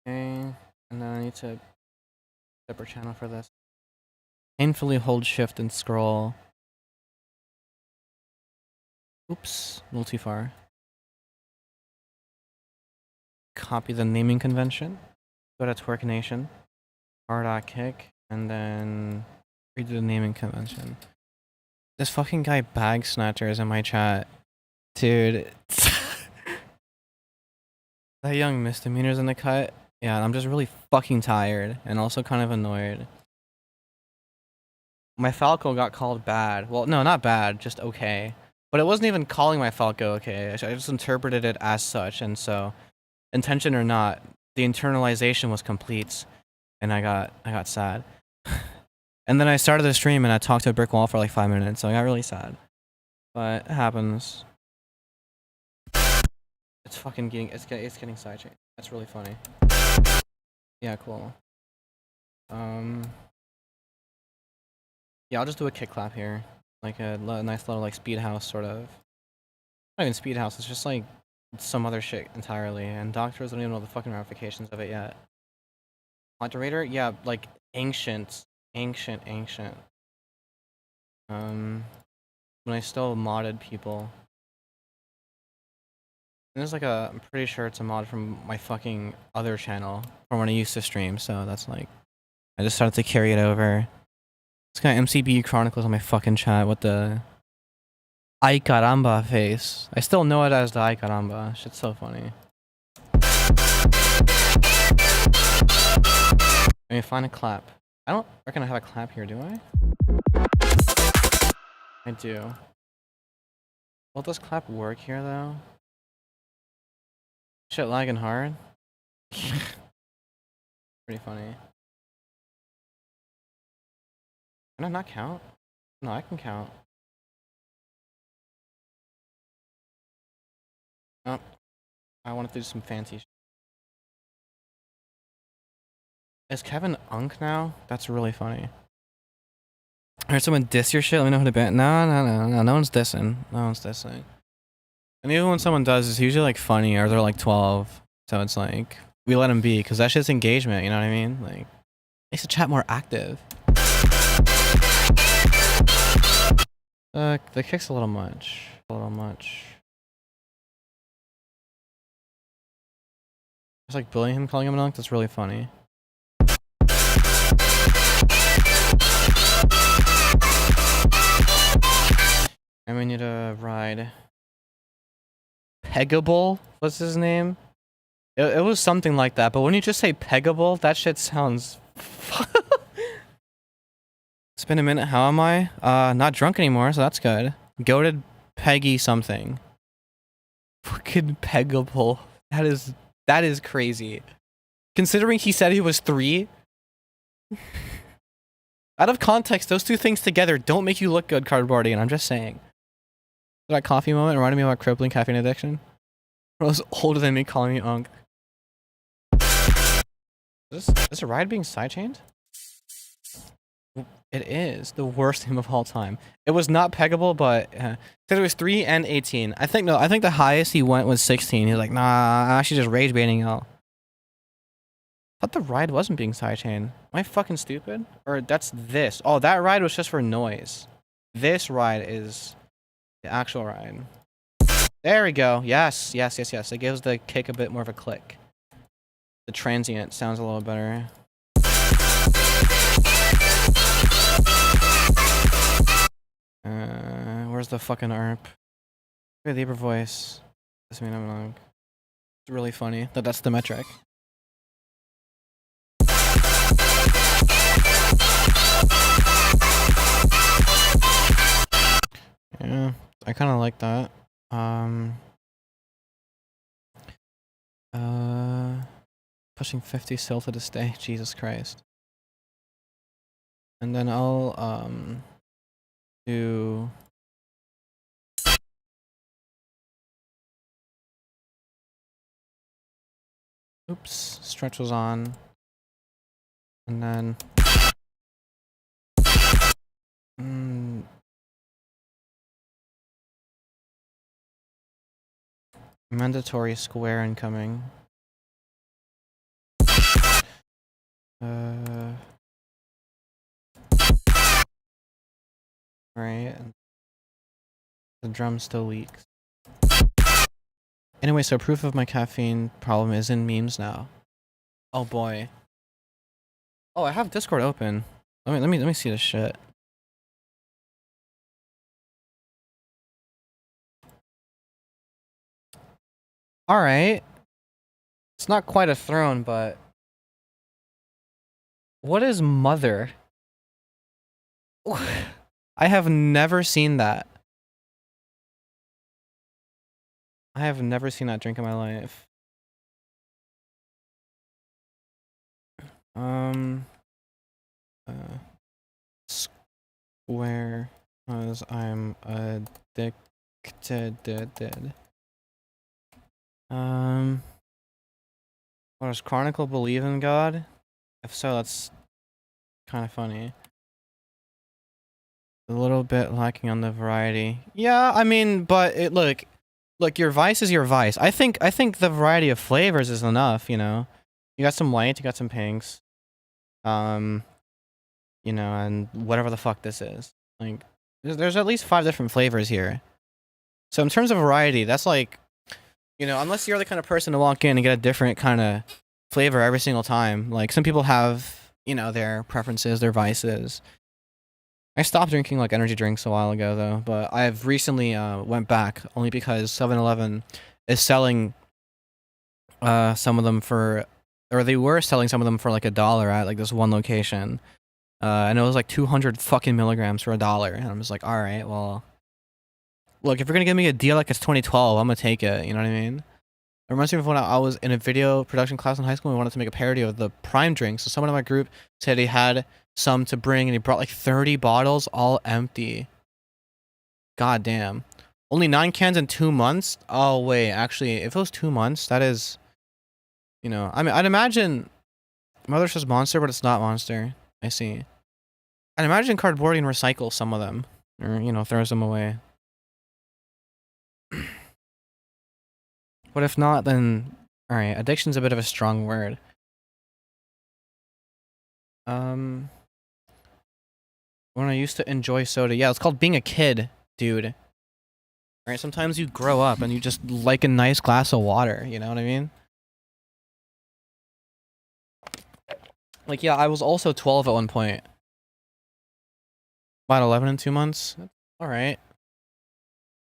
Okay, and then I need to separate channel for this. Painfully hold shift and scroll. Oops, a little too far. Copy the naming convention. Go to Twerk Nation. R.kick. And then redo the naming convention. This fucking guy Bag Snatcher is in my chat. Dude. That young misdemeanor's in the cut. Yeah, I'm just really fucking tired. And also kind of annoyed. My Falco got called bad. Well, no, not bad. Just okay. But it wasn't even calling my Falco okay. I just interpreted it as such. And so, intention or not, the internalization was complete. And I got sad. And then I started the stream and I talked to a brick wall for like 5 minutes. So I got really sad. but it happens. It's fucking getting it's getting sidechained. That's really funny. Yeah, cool. Yeah, I'll just do a kick clap here, like a nice little like speed house sort of. Not even speed house. It's just like some other shit entirely, and doctors don't even know the fucking ramifications of it yet. Moderator, yeah, like ancient. When I still modded people. And there's like I'm pretty sure it's a mod from my fucking other channel from when I used to stream, so that's like, I just started to carry it over. It's got MCB Chronicles on my fucking chat with the Ay caramba face. I still know it as the Ay caramba. Shit's so funny. I mean, find a clap. I don't reckon I have a clap here, do I? I do. Will this clap work here, though? Shit lagging hard? Pretty funny. Can I not count? No, I can count. Oh, I want to do some fancy shit. Is Kevin Unk now? That's really funny. I heard someone diss your shit. Let me know who to ban. No. No one's dissing. No one's dissing. And even when someone does, it's usually like funny or they're like 12. So it's like, we let them be because that shit's engagement. You know what I mean? Like, makes the chat more active. The kick's a little much. It's like bullying him, calling him an unk. That's really funny. And we need to ride. Peggable? What's his name? It was something like that, but when you just say peggable, that shit sounds... It's been a minute. How am I? Not drunk anymore, so that's good. Goated Peggy something. Fucking peggable. That is crazy. Considering he said he was 3. Out of context, those two things together don't make you look good, Cardboardian. I'm just saying. That coffee moment reminded me of my crippling caffeine addiction. I was older than me calling me unk. Is a ride being sidechained? It is the worst game of all time. It was not peggable, but said it was 3 and 18. I think the highest he went was 16. He's like, nah, I'm actually just rage baiting y'all. I thought the ride wasn't being sidechained. Am I fucking stupid? Or that's this. Oh, that ride was just for noise. This ride is the actual ride. There we go. Yes. It gives the kick a bit more of a click. The transient sounds a little better. Where's the fucking ARP? Wait, Libra voice. Does mean I'm wrong. It's really funny that that's the metric. Yeah, I kind of like that. Pushing 50 still to this day. Jesus Christ. And then I'll do. Oops, stretch was on. And then mandatory square incoming. Right. The drum still leaks. Anyway, so proof of my caffeine problem is in memes now. Oh boy. Oh, I have Discord open. Let me see this shit. All right. It's not quite a throne, but what is mother? I have never seen that. I have never seen that drink in my life. Square. Because I'm addicted. What does Chronicle believe in God? If so, that's kind of funny. A little bit lacking on the variety. Yeah, I mean, but look, your vice is your vice. I think the variety of flavors is enough. You know, you got some white, you got some pinks, you know, and whatever the fuck this is. Like, there's at least 5 different flavors here. So in terms of variety, that's like, you know, unless you're the kind of person to walk in and get a different kind of flavor every single time. Like some people have, you know, their preferences, their vices. I stopped drinking like energy drinks a while ago though, but I've recently went back only because 7-Eleven is selling some of them for, or they were selling some of them for like $1 at like this one location. And it was like 200 fucking milligrams for $1. And I'm just like, all right, well, look, if you're gonna give me a deal like it's 2012, I'm gonna take it. You know what I mean? It reminds me of when I was in a video production class in high school and we wanted to make a parody of the Prime drink. So someone in my group said he had some to bring and he brought like 30 bottles all empty. God damn. Only 9 cans in 2 months? Oh, wait. Actually, if it was 2 months, that is, you know, I mean, I'd imagine Mother says Monster, but it's not Monster. I see. I'd imagine Cardboardian recycles some of them or, you know, throws them away. But if not, then, all right, addiction's a bit of a strong word. When I used to enjoy soda, yeah, it's called being a kid, dude. All right, sometimes you grow up and you just like a nice glass of water. You know what I mean? Like, yeah, I was also 12 at one point. About 11 in 2 months. All right.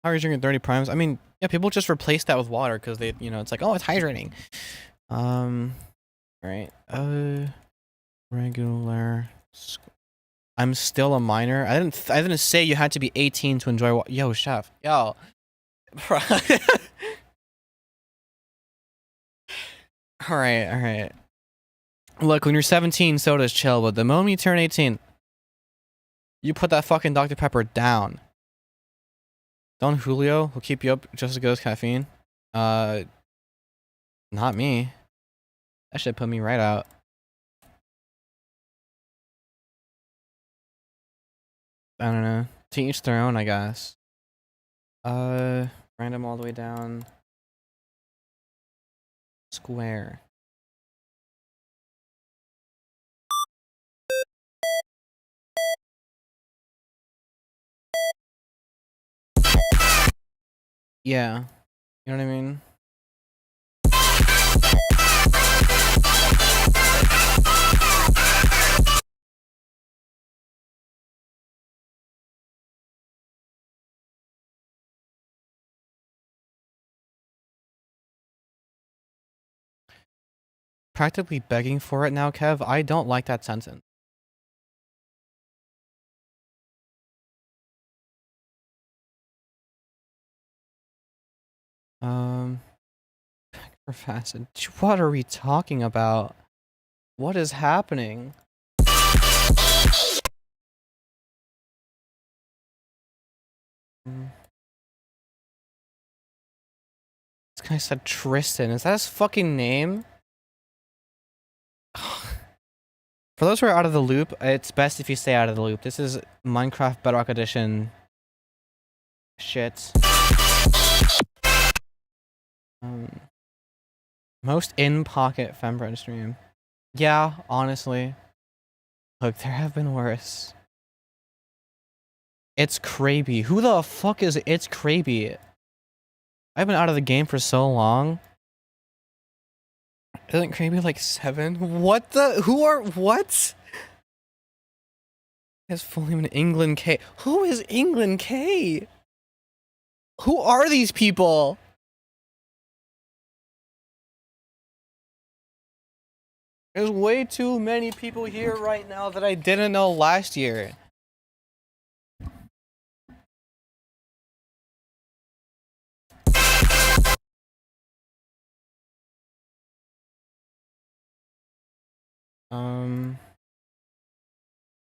How are you drinking 30 primes? I mean, yeah, people just replace that with water because they, you know, it's like, oh, it's hydrating. All right. Regular. I'm still a minor. I didn't say you had to be 18 to enjoy. Yo, chef. Yo. All right. Look, when you're 17, soda's chill, but the moment you turn 18, you put that fucking Dr. Pepper down. Don Julio will keep you up just as good as caffeine. Not me. That should put me right out. I don't know. To each their own, I guess. Random all the way down. Square. Yeah. You know what I mean? Practically begging for it now, Kev. I don't like that sentence. For facet. What are we talking about? What is happening? This guy said Tristan. Is that his fucking name? For those who are out of the loop, it's best if you stay out of the loop. This is Minecraft Bedrock Edition shit. Most in-pocket fembread stream. Yeah, honestly. Look, there have been worse. It's Kraby. Who the fuck is It's Kraby? I've been out of the game for so long. Isn't Kraby like 7? What the? Who are. What? His full name in England K. Who is England K? Who are these people? There's way too many people here right now that I didn't know last year.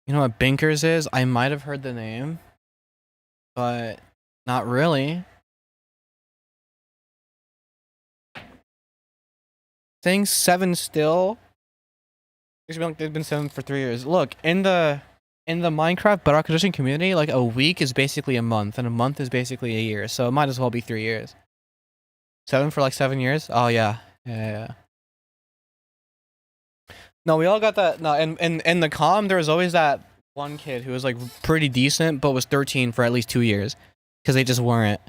You know what Binkers is? I might have heard the name. but not really. Saying 7 still. They've been 7 for 3 years. Look, in the Minecraft Bedrock Edition community, like a week is basically a month, and a month is basically a year. So it might as well be 3 years. 7 for like 7 years? Oh yeah. Yeah. No, we all got that. No, in the comm, there was always that one kid who was like pretty decent, but was 13 for at least 2 years, because they just weren't.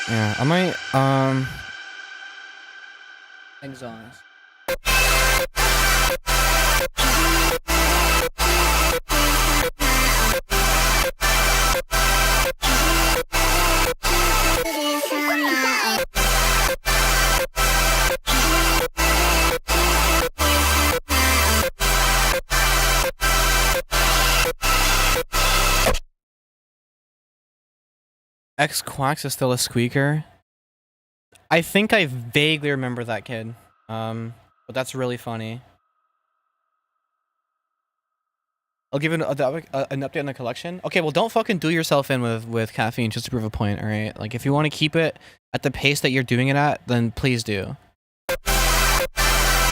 Yeah, I might exhaust. X Quacks is still a squeaker. I think I vaguely remember that kid. But that's really funny. I'll give an update on the collection. Okay, well, don't fucking do yourself in with caffeine just to prove a point, all right? Like, if you want to keep it at the pace that you're doing it at, then please do.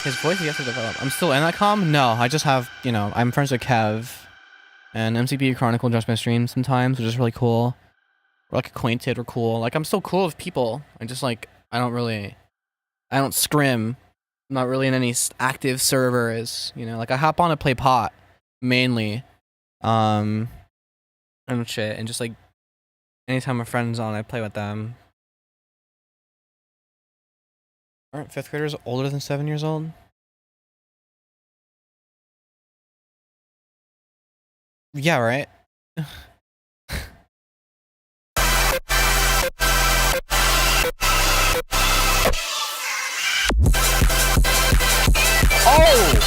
His voice has to develop. I'm still in that comm? No, I just have, you know, I'm friends with Kev. And MCP Chronicle joins my stream sometimes, which is really cool. We're like acquainted or cool. Like, I'm still cool with people. I just like, I don't scrim. I'm not really in any active servers, you know? Like, I hop on to play pot, mainly. And shit. And just like, anytime a friend's on, I play with them. Aren't 5th graders older than 7 years old? Yeah, right? Oh!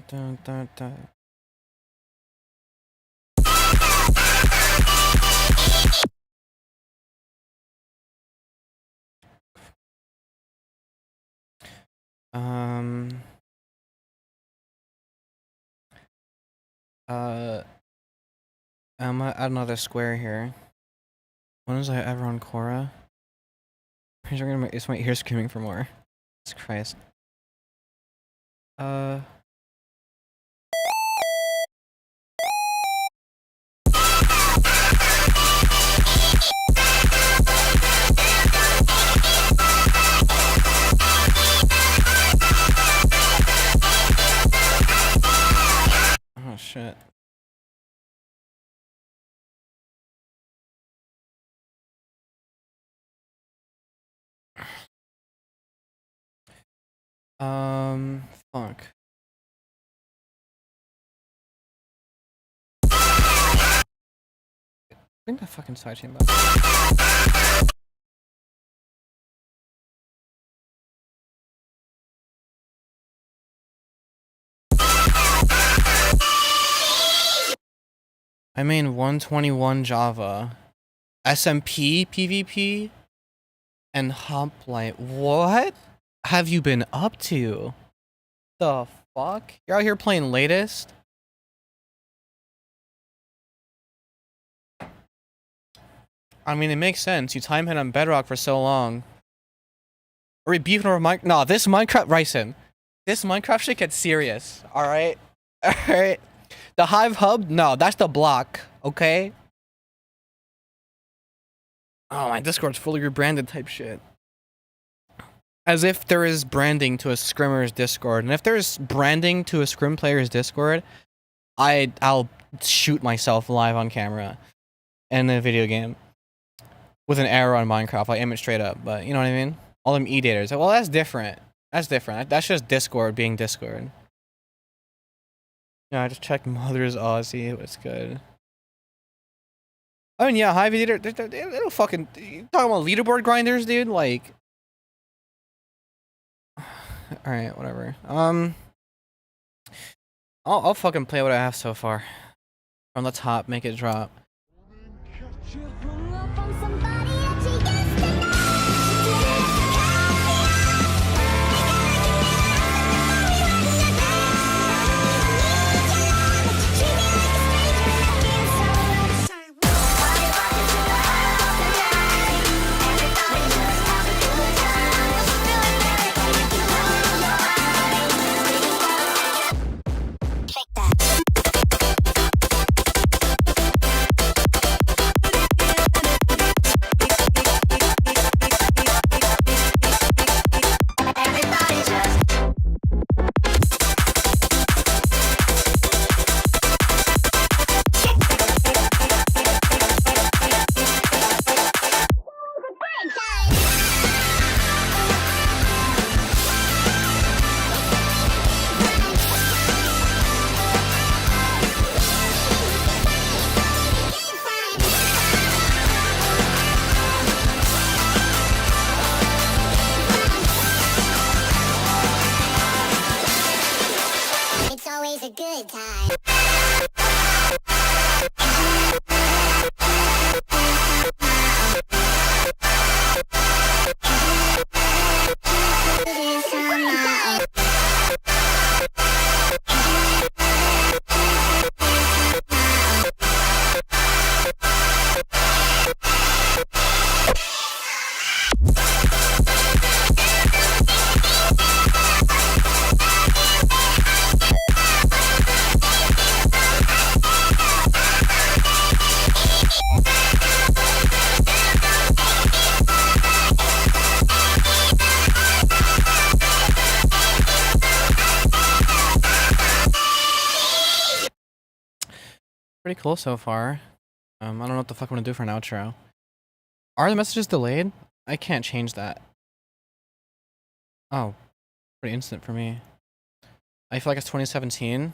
Dun, dun, dun. I'm gonna add another square here. When was I ever on Quora? It's my ears screaming for more. Jesus Christ. Oh shit. Fuck. Bring that fucking sidechain back. I mean 121 Java, SMP PvP, and Hoplite. What have you been up to? The fuck? You're out here playing latest? I mean, it makes sense. You time hit on Bedrock for so long. Are we beefing over Minecraft? No, this Minecraft, Ryson. This Minecraft shit gets serious. Alright? Alright? The Hive Hub? No, that's the block. Okay? Oh, my Discord's fully rebranded type shit. As if there is branding to a scrimmer's Discord. And if there's branding to a scrim player's Discord, I'll shoot myself live on camera in a video game. With an arrow on Minecraft, I aim it straight up. But, you know what I mean? All them E-daters. Well, that's different. That's different. That's just Discord being Discord. Yeah, I just checked Mother's Aussie. What's good? I mean, yeah, Hive Eater, they don't fucking... You talking about leaderboard grinders, dude? Like... Alright, whatever. I'll fucking play what I have so far. From the top, make it drop. A good time. Pretty cool so far. I don't know what the fuck I'm gonna do for an outro. Are the messages delayed? I can't change that. Oh, pretty instant for me. I feel like it's 2017.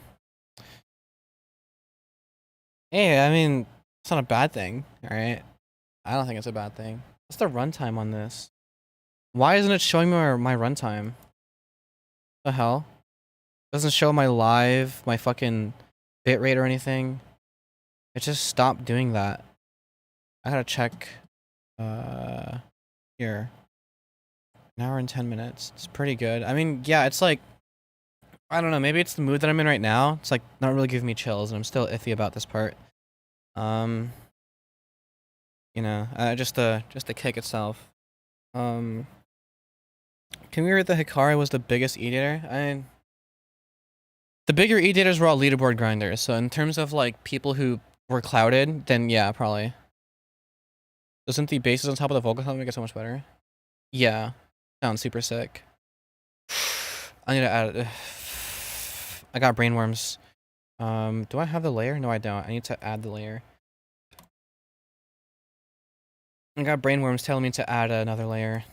Hey, I mean, it's not a bad thing, alright? I don't think it's a bad thing. What's the runtime on this? Why isn't it showing me my runtime? The hell? Doesn't show my live, my fucking bitrate or anything. It just stopped doing that. I gotta check here. An hour and 10 minutes. It's pretty good. I mean, yeah, it's like, I don't know, maybe it's the mood that I'm in right now. It's like not really giving me chills, and I'm still iffy about this part. You know, just the kick itself. Can we read the Hikari was the biggest eater? The bigger eaters were all leaderboard grinders, so in terms of like people who were clouded, then yeah, probably. Doesn't the basses on top of the vocal help make it so much better? Yeah. Sounds super sick. I need to add it. I got brainworms. Do I have the layer? No, I don't. I need to add the layer. I got brainworms telling me to add another layer.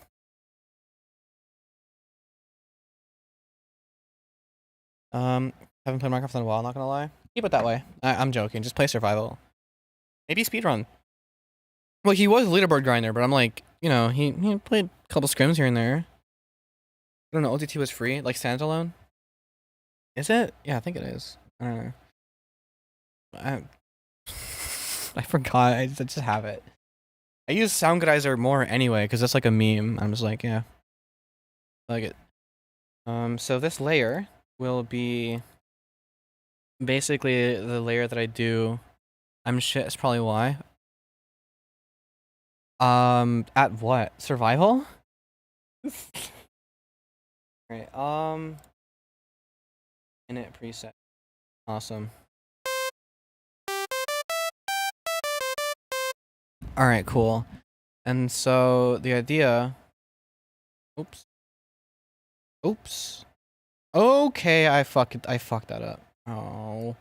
Haven't played Minecraft in a while, not gonna lie. Keep it that way. I'm joking. Just play survival. Maybe speedrun. Well, he was a leaderboard grinder, but I'm like, you know, he played a couple scrims here and there. I don't know, OTT was free, like standalone. Is it? Yeah, I think it is. I don't know. I forgot. I just have it. I use Soundgrizer more anyway, because that's like a meme. I'm just like, yeah. I like it. So this layer will be basically the layer that I do. I'm shit, that's probably why. At what? Survival? Right, init preset. Awesome. Alright, cool. And so the idea... Oops. Oops. Okay, I fucked that up. Oh.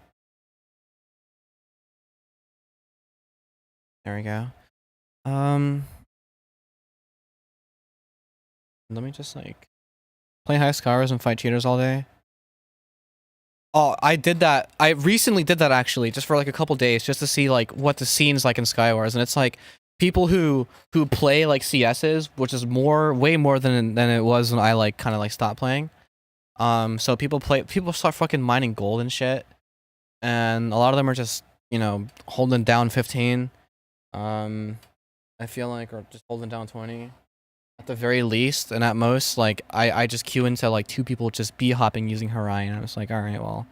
There we go. Let me just like play high scars and fight cheaters all day. Oh, I did that. I recently did that actually, just for like a couple days, just to see like what the scene's like in Skywars, and it's like people who play like CS's, which is way more than it was when I like kind of like stopped playing. So people start fucking mining gold and shit, and a lot of them are just, you know, holding down 15. I feel like, or just holding down 20 at the very least, and at most, like I just queue into like 2 people just b hopping using Harai, and I was like, all right, well,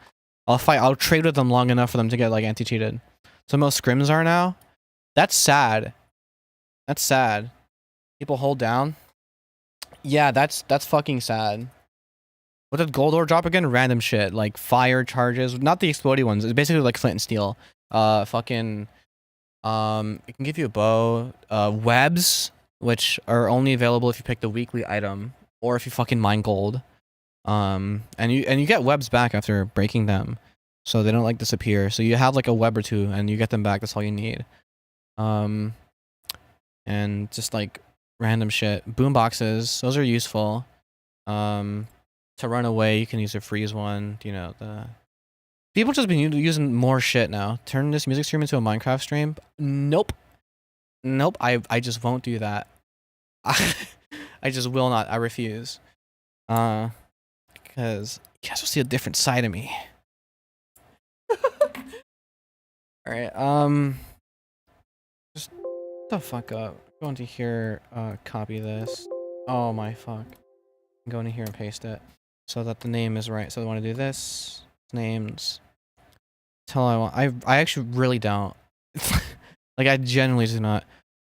I'll trade with them long enough for them to get like anti-cheated. So most scrims are now. That's sad. That's sad. People hold down. Yeah, that's fucking sad. What did gold ore drop again? Random shit like fire charges, not the explodey ones. It's basically like flint and steel. Fucking it can give you a bow. Webs, which are only available if you pick the weekly item or if you fucking mine gold. And you get webs back after breaking them, so they don't like disappear. So you have like a web or 2, and you get them back. That's all you need. And just like random shit. Boom boxes, those are useful. To run away, you can use a freeze one. You know, the people just been using more shit now. Turn this music stream into a Minecraft stream? Nope. Nope. I just won't do that. I just will not. I refuse. Because you guys will see a different side of me. All right. Just the fuck up. Go into here. Copy this. Oh my fuck. Go into here and paste it so that the name is right. So I want to do this. Names. Tell I want. I actually really don't. Like I genuinely do not.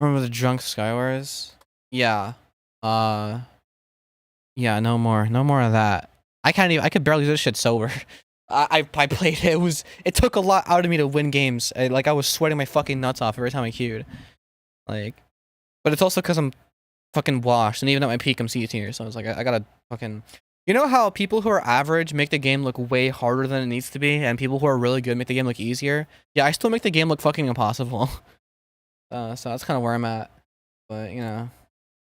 Remember the drunk Skywars? Yeah. Yeah. No more. No more of that. I can't even. I could barely do this shit sober. I played it. It took a lot out of me to win games. I was sweating my fucking nuts off every time I queued. Like, but it's also because I'm fucking washed, and even at my peak, I'm C tier. So I was like, I gotta fucking. You know how people who are average make the game look way harder than it needs to be, and people who are really good make the game look easier? Yeah, I still make the game look fucking impossible. So that's kind of where I'm at. But, you know,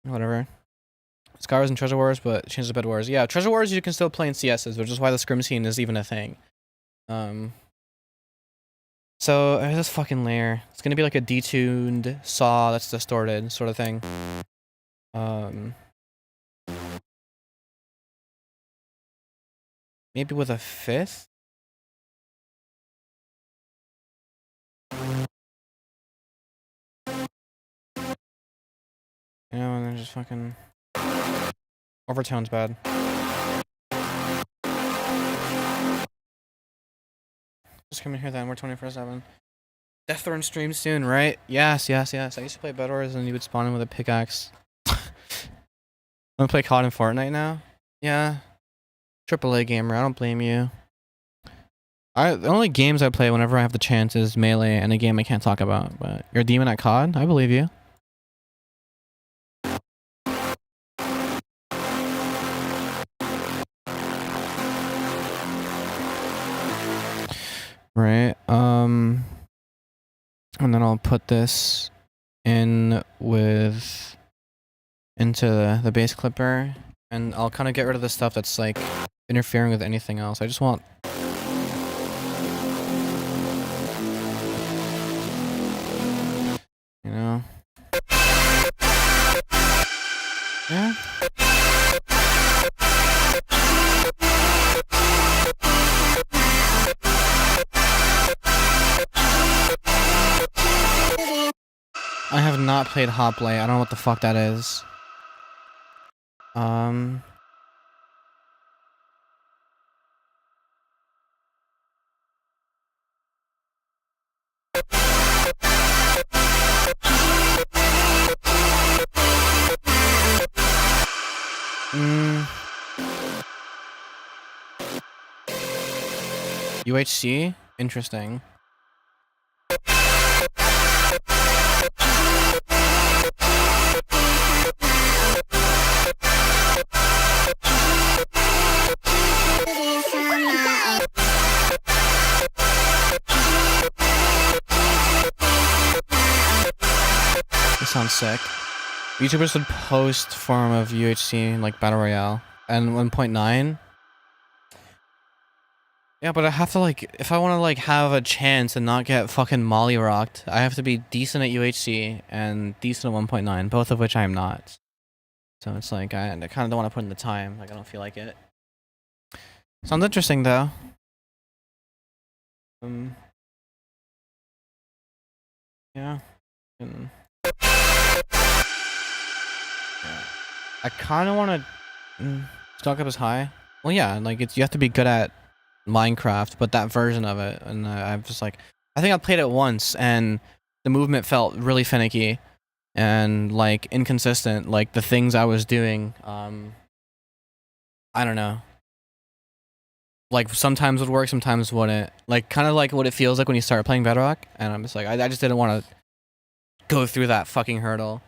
whatever. Skywars and Treasure Wars, but changes to Bed Wars. Yeah, Treasure Wars you can still play in CSs, which is why the scrim scene is even a thing. So, this fucking layer. It's gonna be like a detuned saw that's distorted sort of thing. Maybe with a 5th? You know, and then just fucking... Overtone's bad. Just come in here then, we're 24/7. Deaththorn stream soon, right? Yes. I used to play Bed Wars and you would spawn in with a pickaxe. Wanna play COD in Fortnite now? Yeah. AAA gamer, I don't blame you. The only games I play whenever I have the chance is Melee and a game I can't talk about, but you're a demon at COD? I believe you. Right, and then I'll put this into the base clipper, and I'll kind of get rid of the stuff that's like interfering with anything else. I just want you know. Yeah. I have not played Hoplay. I don't know what the fuck that is. UHC? Interesting. This sounds sick. YouTubers would post form of UHC in like Battle Royale. And 1.9? Yeah, but I have to like, if I want to like have a chance and not get fucking molly rocked, I have to be decent at UHC and decent at 1.9, both of which I am not. So it's like, I kind of don't want to put in the time, like I don't feel like it. Sounds interesting though. Um, yeah. And, yeah. I kind of want to stock up as high. Well, yeah, like you have to be good at Minecraft, but that version of it, and I'm just like, I think I played it once, and the movement felt really finicky and like inconsistent. Like the things I was doing, I don't know. Like sometimes would work, sometimes wouldn't. Like kind of like what it feels like when you start playing Bedrock, and I'm just like, I just didn't want to go through that fucking hurdle.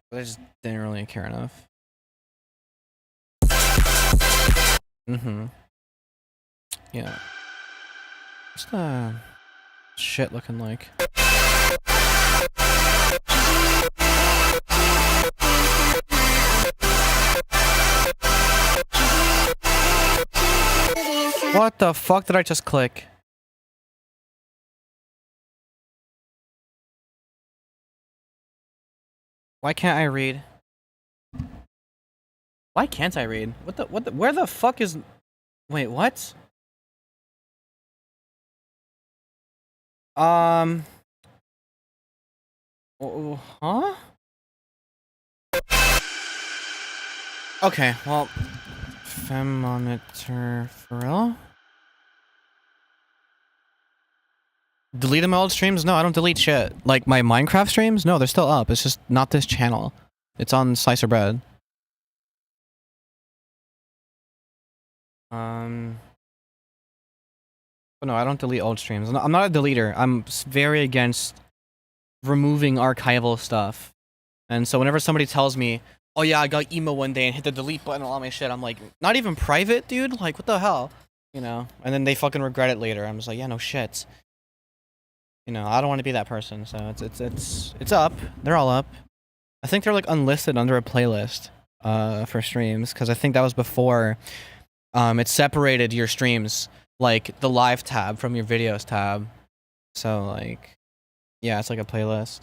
But I just didn't really care enough. Mm-hmm. Yeah. What's the shit looking like? What the fuck did I just click? Why can't I read? Why can't I read? What the, where the fuck is... Wait, what? Huh? Okay, well... Femonitor for real? Delete my old streams? No, I don't delete shit. Like, my Minecraft streams? No, they're still up. It's just not this channel. It's on Slicer Bread. But no, I don't delete old streams. I'm not a deleter. I'm very against removing archival stuff. And so whenever somebody tells me, oh yeah, I got emo one day and hit the delete button on all my shit, I'm like, not even private, dude? Like, what the hell? You know? And then they fucking regret it later. I'm just like, yeah, no shit. You know, I don't want to be that person, so it's up. They're all up. I think they're like unlisted under a playlist for streams, because I think that was before it separated your streams, like the live tab from your videos tab. So like, yeah, it's like a playlist.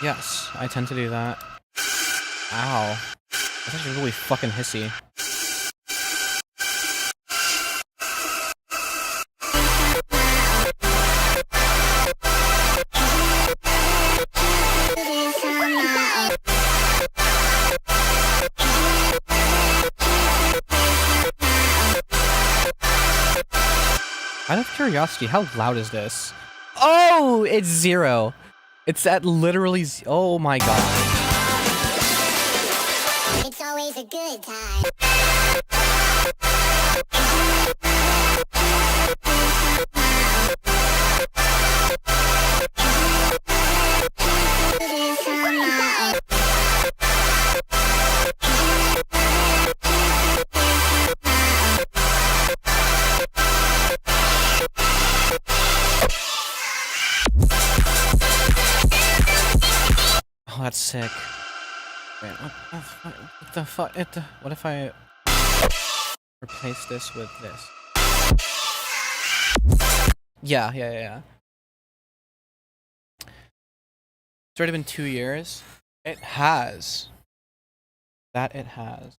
Yes, I tend to do that. Ow. That's actually really fucking hissy. Out of curiosity, how loud is this? Oh, it's 0. It's at literally oh my god. It's always a good time. Oh, that's sick. Wait, what the fuck? What if I replace this with this? Yeah. It's already been 2 years. It has. That it has.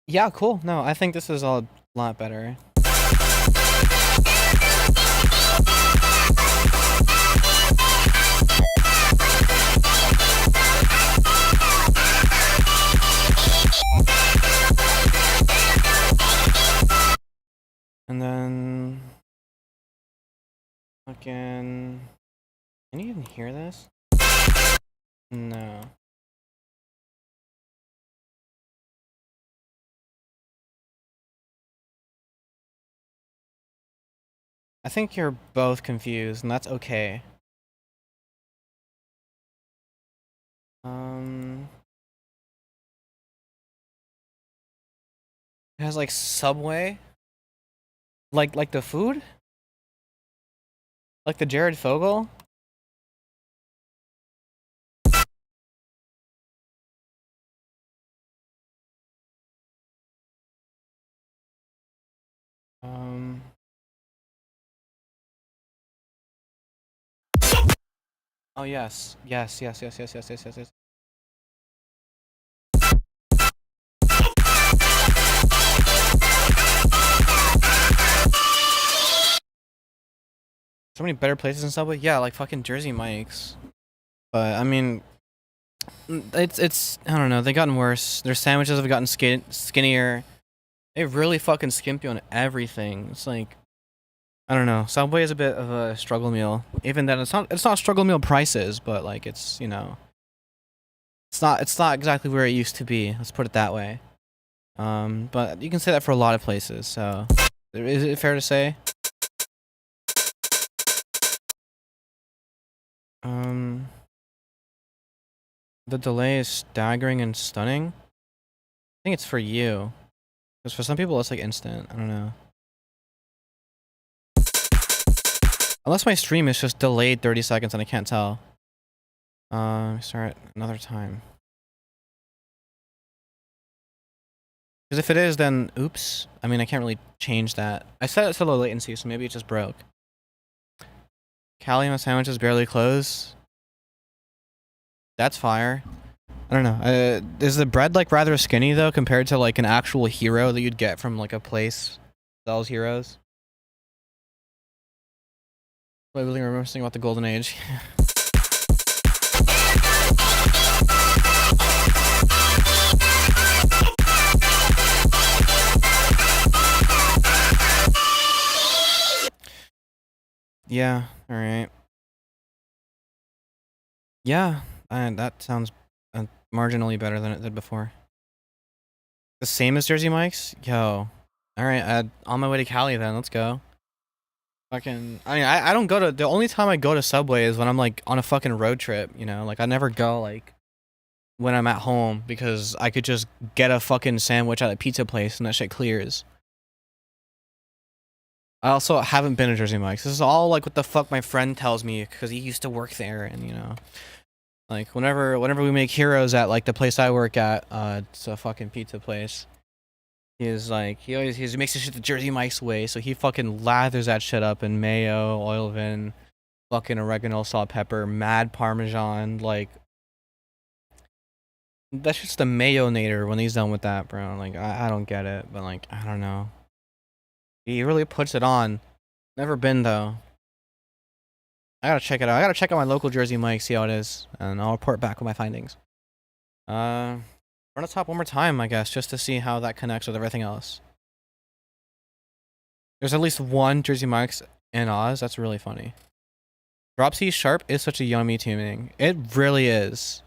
Yeah, cool. No, I think this is a lot better. And then... Fucking... Can you even hear this? No. I think you're both confused, and that's okay. It has like Subway? Like the food? Like the Jared Fogle? Um... Oh yes, yes, yes, yes, yes, yes, yes, yes, yes. So many better places in Subway. Yeah, like fucking Jersey Mike's. But I mean, it's I don't know. They've gotten worse. Their sandwiches have gotten skinnier. They really fucking skimp you on everything. It's like I don't know. Subway is a bit of a struggle meal. Even then, it's not struggle meal prices, but like it's it's not exactly where it used to be. Let's put it that way. But you can say that for a lot of places. So is it fair to say? Um, the delay is staggering and stunning. I think it's for you, because for some people it's like instant. I don't know. Unless my stream is just delayed 30 seconds and I can't tell. Start another time. Because if it is, then oops. I mean, I can't really change that. I set it to low latency, so maybe it just broke. Callium sandwiches barely close. That's fire. I don't know. Is the bread like rather skinny though compared to like an actual hero that you'd get from like a place that sells heroes? I really remember something about the golden age. Yeah. All right. Yeah. That sounds marginally better than it did before. The same as Jersey Mike's? Yo. Alright, on my way to Cali then, let's go. Fucking, I mean, I don't go to, the only time I go to Subway is when I'm like on a fucking road trip, you know? Like I never go like when I'm at home because I could just get a fucking sandwich at a pizza place and that shit clears. I also haven't been to Jersey Mike's. This is all like what the fuck my friend tells me because he used to work there and you know. Like whenever we make heroes at like the place I work at, it's a fucking pizza place. He's like he makes this shit the Jersey Mike's way, so he fucking lathers that shit up in mayo, oil vin, fucking oregano, salt, pepper, mad parmesan, like that's just the mayo-nator when he's done with that, bro. Like I don't get it, but like I don't know. He really puts it on. Never been though. I gotta check it out. I gotta check out my local Jersey Mike, see how it is, and I'll report back with my findings. Run the top one more time, I guess, just to see how that connects with everything else. There's at least one Jersey Mike's in Oz. That's really funny. Drop C sharp is such a yummy tuning. It really is.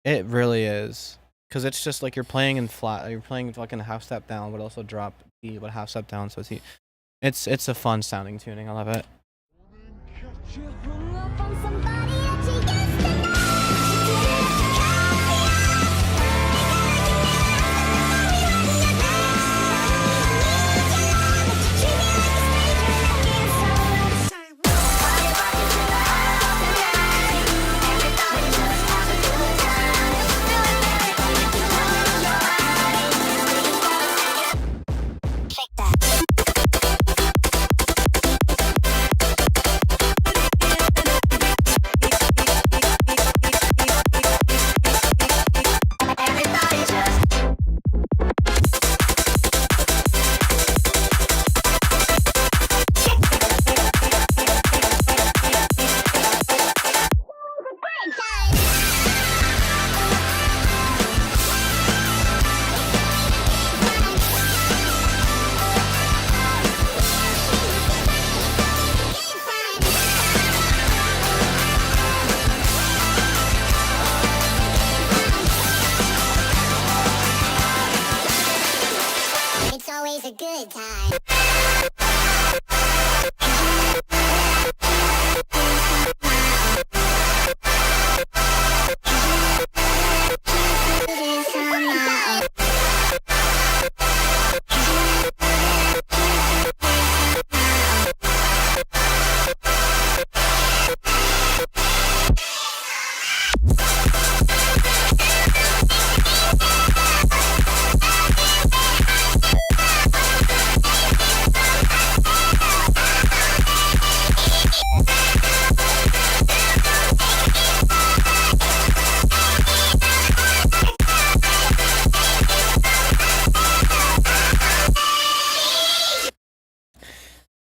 It really is. Because it's just like you're playing in flat. You're playing fucking half step down, but also drop E, but half step down. So it's a fun sounding tuning. I love it. It's always a good time.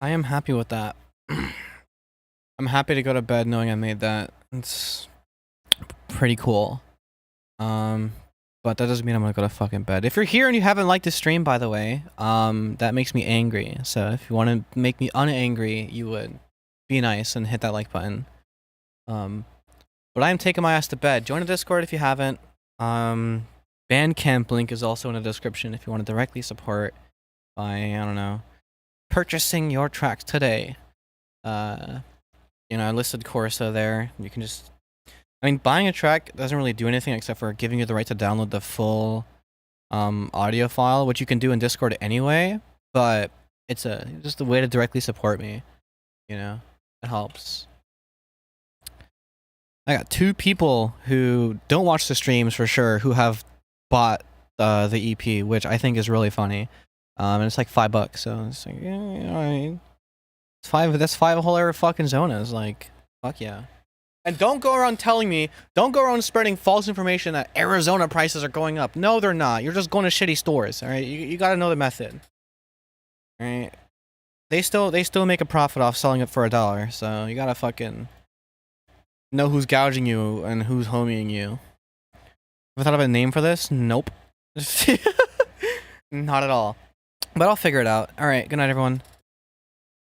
I am happy with that. I'm happy to go to bed knowing I made that. It's pretty cool. But that doesn't mean I'm gonna go to fucking bed. If you're here and you haven't liked the stream, by the way, that makes me angry. So if you want to make me unangry, you would be nice and hit that like button. But I am taking my ass to bed. Join the Discord if you haven't. Bandcamp link is also in the description if you want to directly support by, I don't know, purchasing your tracks today. I listed Corsa there. You can just, I mean, buying a track doesn't really do anything except for giving you the right to download the full audio file, which you can do in Discord anyway, but it's just a way to directly support me. It helps. I got 2 people who don't watch the streams for sure who have bought the EP, which I think is really funny. And it's like $5, so it's like, yeah, I mean, it's 5. That's 5 whole other fucking zonas. Like, fuck yeah. And don't go around spreading false information that Arizona prices are going up. No, they're not. You're just going to shitty stores. All right, you gotta know the method. All right, they still make a profit off selling it for $1. So you gotta fucking know who's gouging you and who's homieing you. Have I thought of a name for this? Nope. Not at all. But I'll figure it out. All right. Good night, everyone.